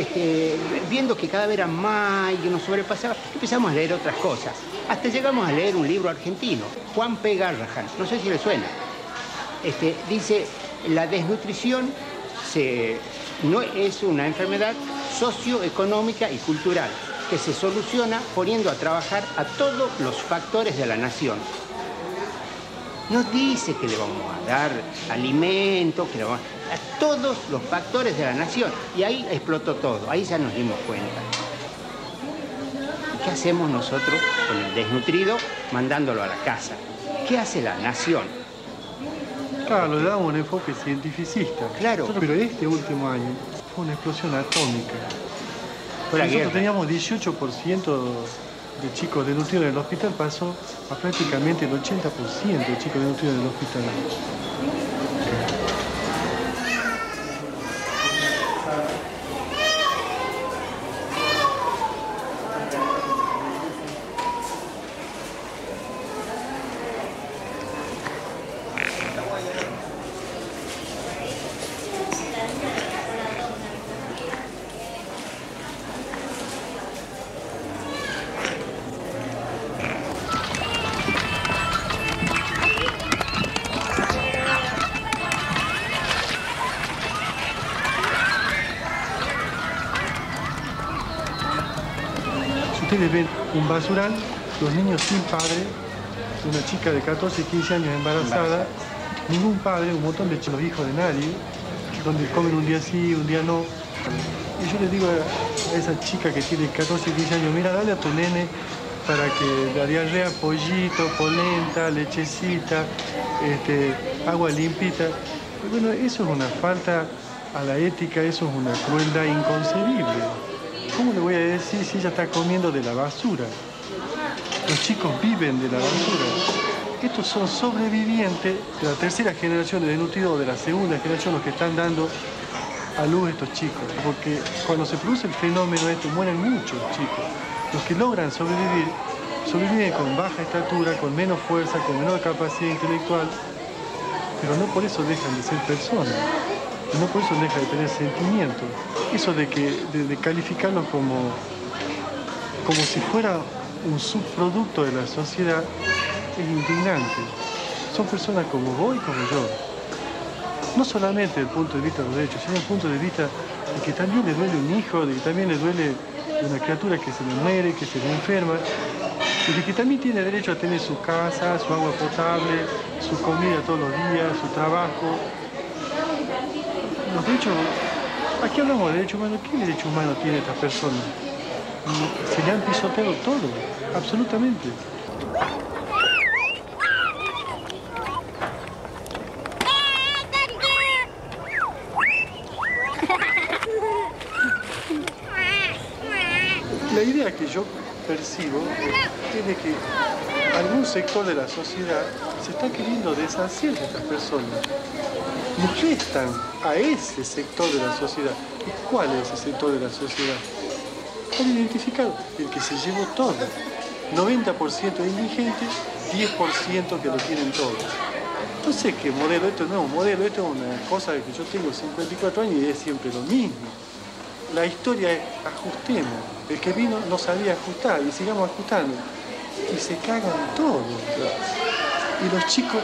viendo que cada vez era más y que nos sobrepasaba, empezamos a leer otras cosas. Hasta llegamos a leer un libro argentino, Juan P. Garrahan, no sé si le suena. Dice, la desnutrición no es una enfermedad socioeconómica y cultural que se soluciona poniendo a trabajar a todos los factores de la nación. Nos dice que le vamos a dar alimento, que le vamos a todos los factores de la nación. Y ahí explotó todo, ahí ya nos dimos cuenta. ¿Qué hacemos nosotros con el desnutrido mandándolo a la casa? ¿Qué hace la nación? Claro, le damos un enfoque cientificista. Claro. Pero este último año fue una explosión atómica. Nosotros teníamos 18% de chicos desnutridos en el hospital, pasó a prácticamente el 80% de chicos desnutridos en el hospital. ustedes ven un basural, los niños sin padre, una chica de 14, 15 años embarazada, ningún padre, un montón de los hijos de nadie, donde comen un día sí, un día no. Y yo le digo a esa chica que tiene 14, 15 años, mira, dale a tu nene para que la diarrea, pollito, polenta, lechecita, agua limpita. Y bueno, eso es una falta a la ética, eso es una crueldad inconcebible. ¿Cómo le voy a decir si ella está comiendo de la basura? Los chicos viven de la basura. Estos son sobrevivientes de la tercera generación de desnutridos, o de la segunda generación, los que están dando a luz estos chicos. Porque cuando se produce el fenómeno mueren muchos chicos. Los que logran sobrevivir, sobreviven con baja estatura, con menos fuerza, con menor capacidad intelectual, pero no por eso dejan de ser personas. No por eso deja de tener sentimientos. Eso de calificarlos como si fuera un subproducto de la sociedad es indignante. Son personas como vos y como yo. No solamente desde el punto de vista de los derechos, sino desde el punto de vista de que también le duele un hijo, de que también le duele una criatura que se le muere, que se le enferma, y de que también tiene derecho a tener su casa, su agua potable, su comida todos los días, su trabajo. Los derechos, aquí hablamos de derechos humanos. ¿Qué derecho humano tiene esta persona? Se le han pisoteado todo, absolutamente. La idea que yo percibo es de que algún sector de la sociedad se está queriendo deshacer de estas personas. Molestan a ese sector de la sociedad. ¿Y cuál es ese sector de la sociedad? Están identificados, el que se llevó todo. 90% de indigentes, 10% que lo tienen todo. No sé qué modelo, esto no es un modelo, esto es una cosa que yo tengo 54 años y es siempre lo mismo. La historia es ajustemos. El que vino no sabía ajustar y sigamos ajustando. Y se cagan todos. Y los chicos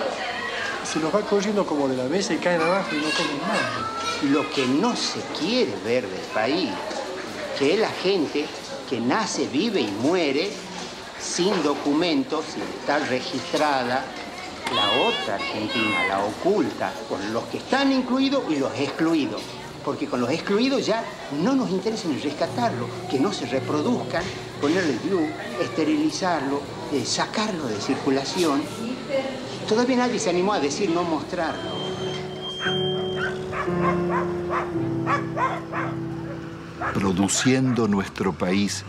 se los va corriendo como de la mesa y caen abajo y no comen nada. Lo que no se quiere ver del país, que es la gente que nace, vive y muere sin documentos, sin estar registrada, la otra Argentina, la oculta, con los que están incluidos y los excluidos. Porque con los excluidos ya no nos interesa ni rescatarlo, que no se reproduzcan, ponerle el glue, esterilizarlo, sacarlo de circulación. Todavía nadie se animó a decir no mostrarlo. Produciendo nuestro país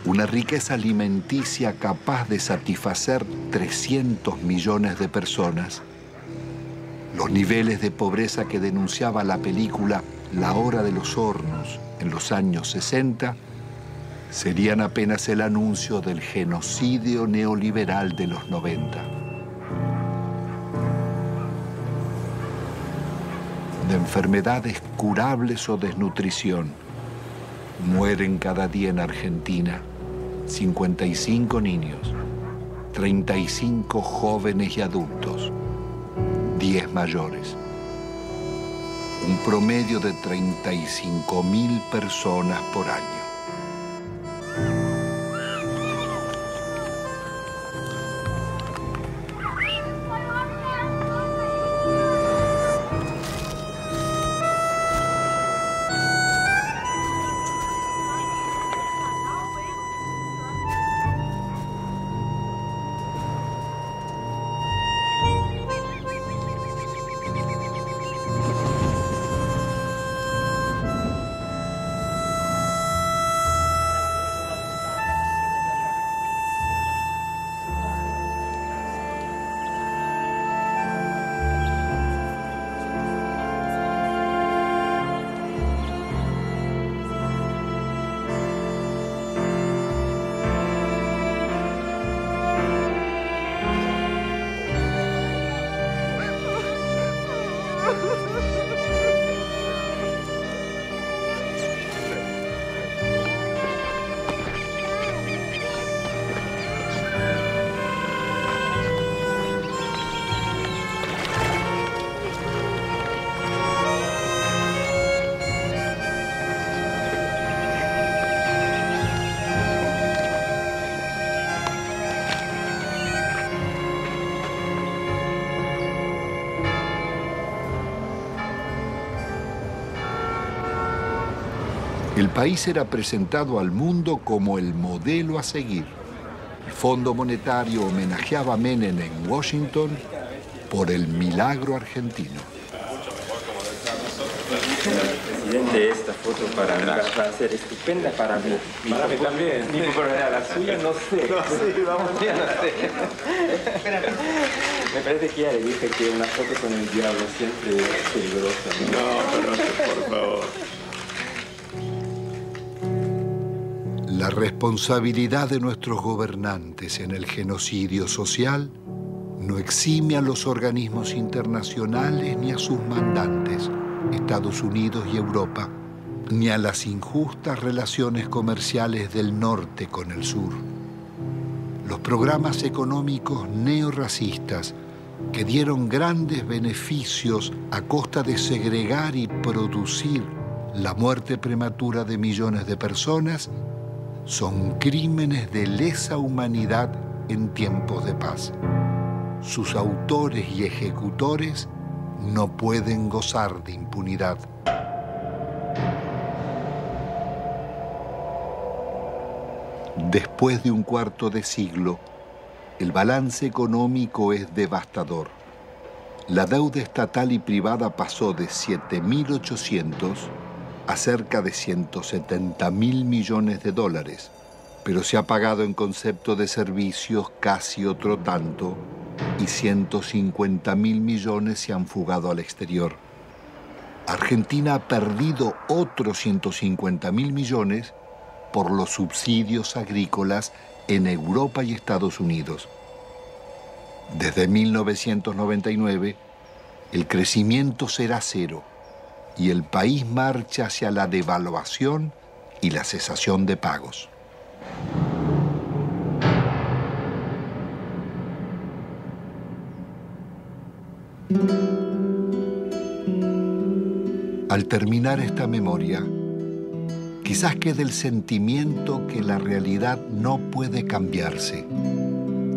una riqueza alimenticia capaz de satisfacer 300 millones de personas. Los niveles de pobreza que denunciaba la película La Hora de los Hornos en los años 60 serían apenas el anuncio del genocidio neoliberal de los 90. De enfermedades curables o desnutrición, mueren cada día en Argentina 55 niños, 35 jóvenes y adultos, 10 mayores. Un promedio de 35.000 personas por año. El país era presentado al mundo como el modelo a seguir. El Fondo Monetario homenajeaba a Menem en Washington por el milagro argentino. Presidente, esta foto para mí va a ser estupenda para mí. Para mí también. Mi popularidad, la suya no sé. No sé, vamos a ver. No sé. Me parece que ya le dije que una foto con el diablo siempre es peligrosa. No, por favor. La responsabilidad de nuestros gobernantes en el genocidio social no exime a los organismos internacionales ni a sus mandantes, Estados Unidos y Europa, ni a las injustas relaciones comerciales del norte con el sur. Los programas económicos neorracistas que dieron grandes beneficios a costa de segregar y producir la muerte prematura de millones de personas son crímenes de lesa humanidad en tiempos de paz. Sus autores y ejecutores no pueden gozar de impunidad. Después de un cuarto de siglo, el balance económico es devastador. La deuda estatal y privada pasó de 7.800 a cerca de 170.000 millones de dólares, pero se ha pagado en concepto de servicios casi otro tanto y 150.000 millones se han fugado al exterior. Argentina ha perdido otros 150.000 millones por los subsidios agrícolas en Europa y Estados Unidos. Desde 1999, el crecimiento será cero y el país marcha hacia la devaluación y la cesación de pagos. Al terminar esta memoria, quizás quede el sentimiento que la realidad no puede cambiarse,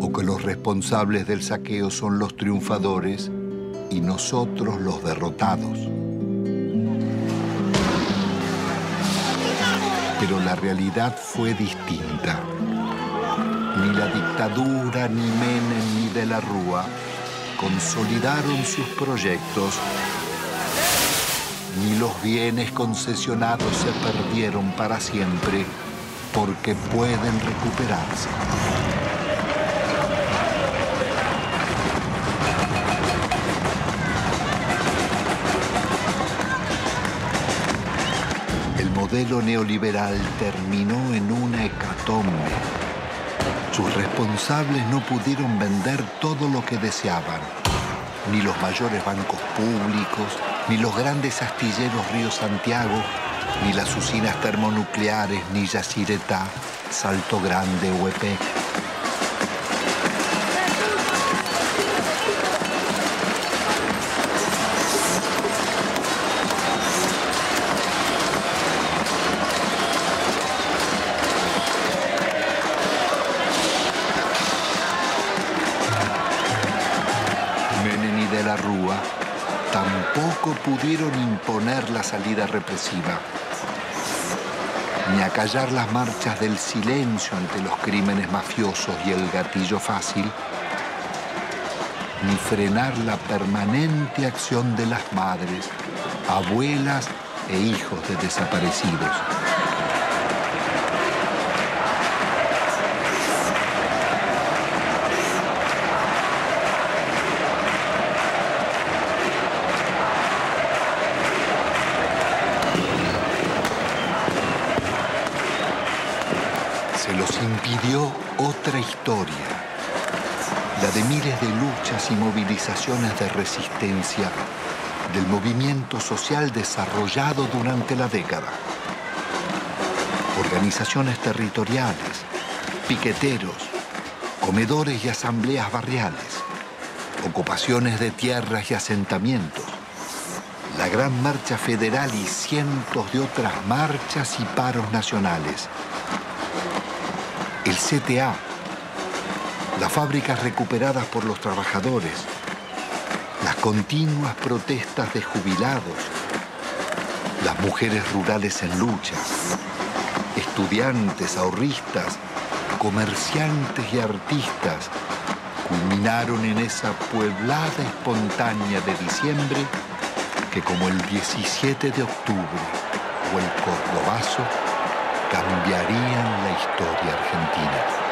o que los responsables del saqueo son los triunfadores y nosotros los derrotados. Pero la realidad fue distinta. Ni la dictadura, ni Menem, ni de la Rúa consolidaron sus proyectos, ni los bienes concesionados se perdieron para siempre porque pueden recuperarse. El modelo neoliberal terminó en una hecatombe. Sus responsables no pudieron vender todo lo que deseaban, ni los mayores bancos públicos, ni los grandes astilleros Río Santiago, ni las usinas termonucleares, ni Yacyretá, Salto Grande o EPEC. Menem y de la Rúa tampoco pudieron imponer la salida represiva, ni acallar las marchas del silencio ante los crímenes mafiosos y el gatillo fácil, ni frenar la permanente acción de las madres, abuelas e hijos de desaparecidos. Se los impidió otra historia, la de miles de luchas y movilizaciones de resistencia del movimiento social desarrollado durante la década. Organizaciones territoriales, piqueteros, comedores y asambleas barriales, ocupaciones de tierras y asentamientos, la Gran Marcha Federal y cientos de otras marchas y paros nacionales. El CTA, las fábricas recuperadas por los trabajadores, las continuas protestas de jubilados, las mujeres rurales en lucha, estudiantes, ahorristas, comerciantes y artistas culminaron en esa pueblada espontánea de diciembre que, como el 17 de octubre o el Cordobazo, cambiarían la historia argentina.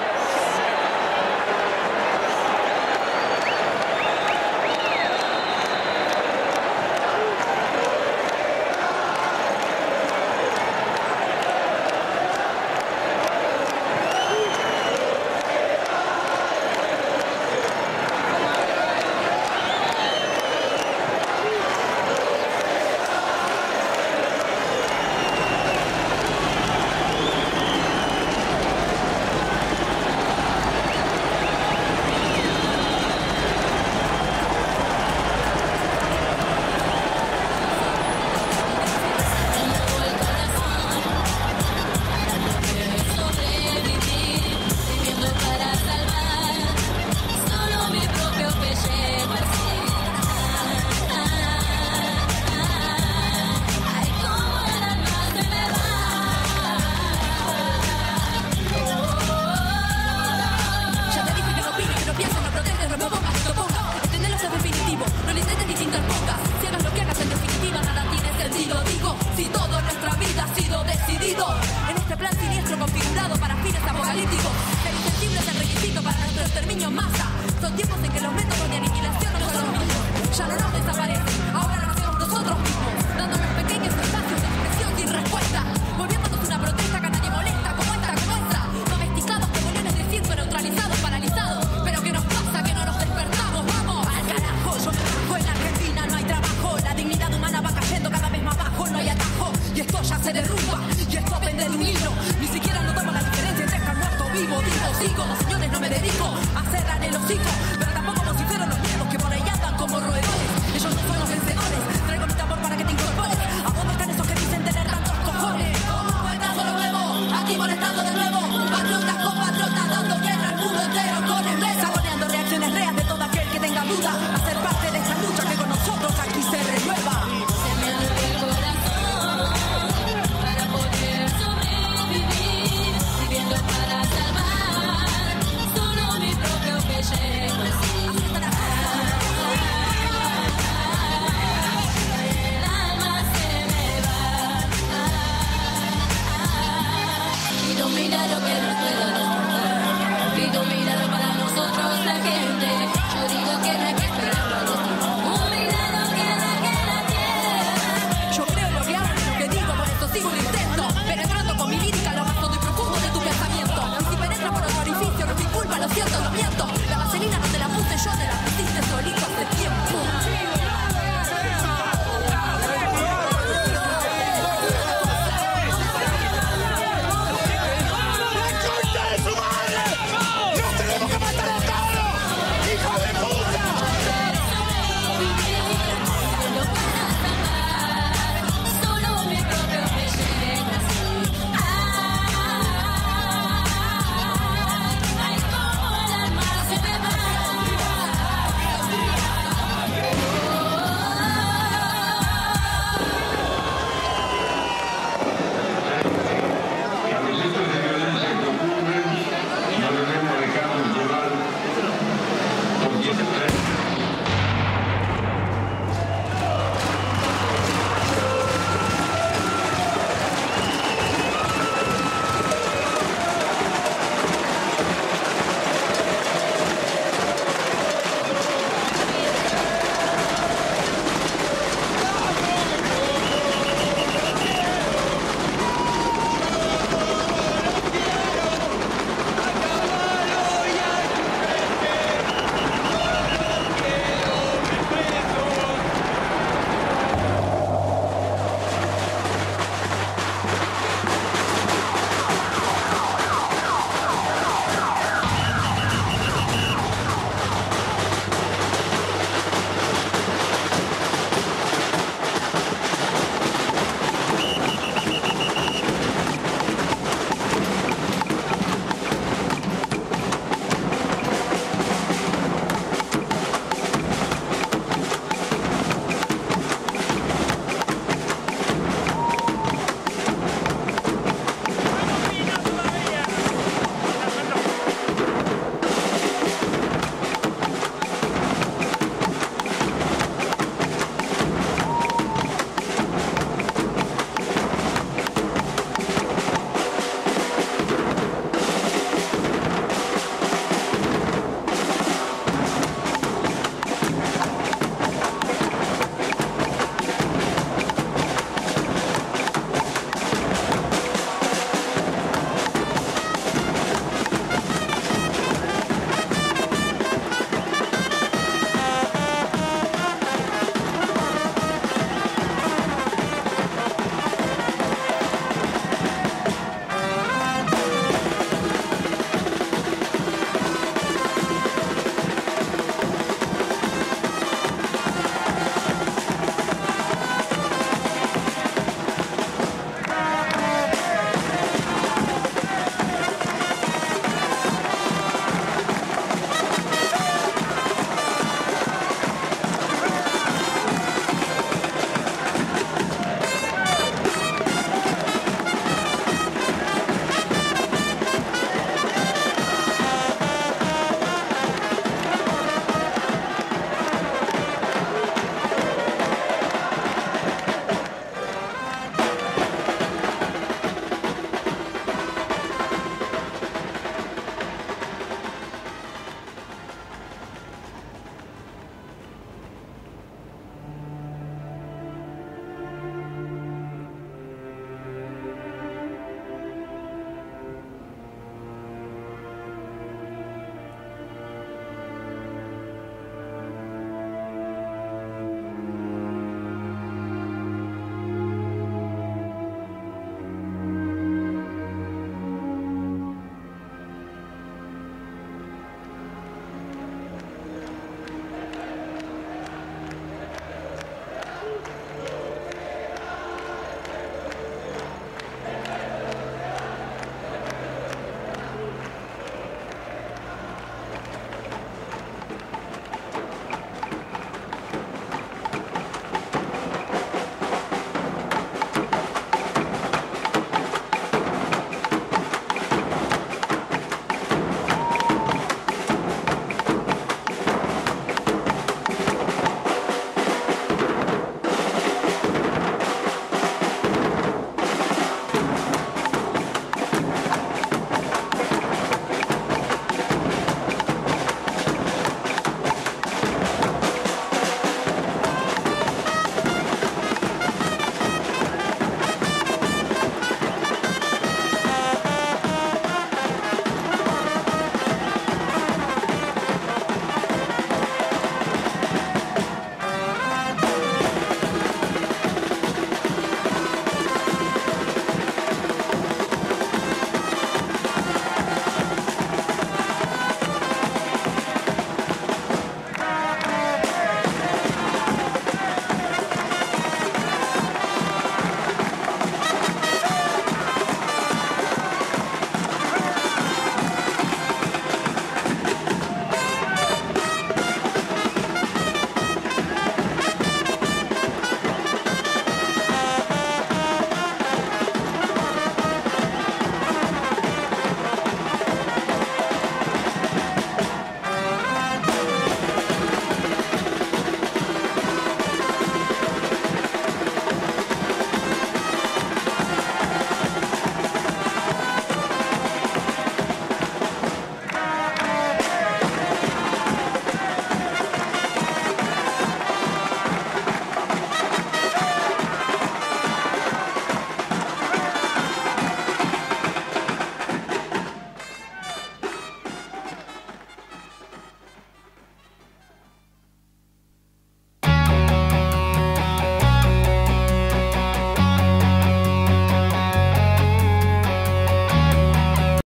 En este plan siniestro configurado para fines apocalípticos, ser insensible es el requisito para nuestro exterminio en masa. Son tiempos en que los métodos de aniquilación no son los mismos. Ya no nos desaparecen, ahora lo hacemos nosotros mismos, dándonos pequeños espacios de expresión sin respuesta, volviéndonos una protesta que a nadie molesta, como esta, domesticados como leones de circo, neutralizados, paralizados. Pero ¿qué nos pasa? Que no nos despertamos, vamos al carajo. Yo me bajo, en Argentina no hay trabajo, la dignidad humana va cayendo cada vez más bajo, no hay atajo, y esto ya se derrumba. Y esto pende de un hilo, ni siquiera notamos la diferencia entre estar muerto o vivo. Digo, sigo, los señores no me dedico a cerrar el hocico.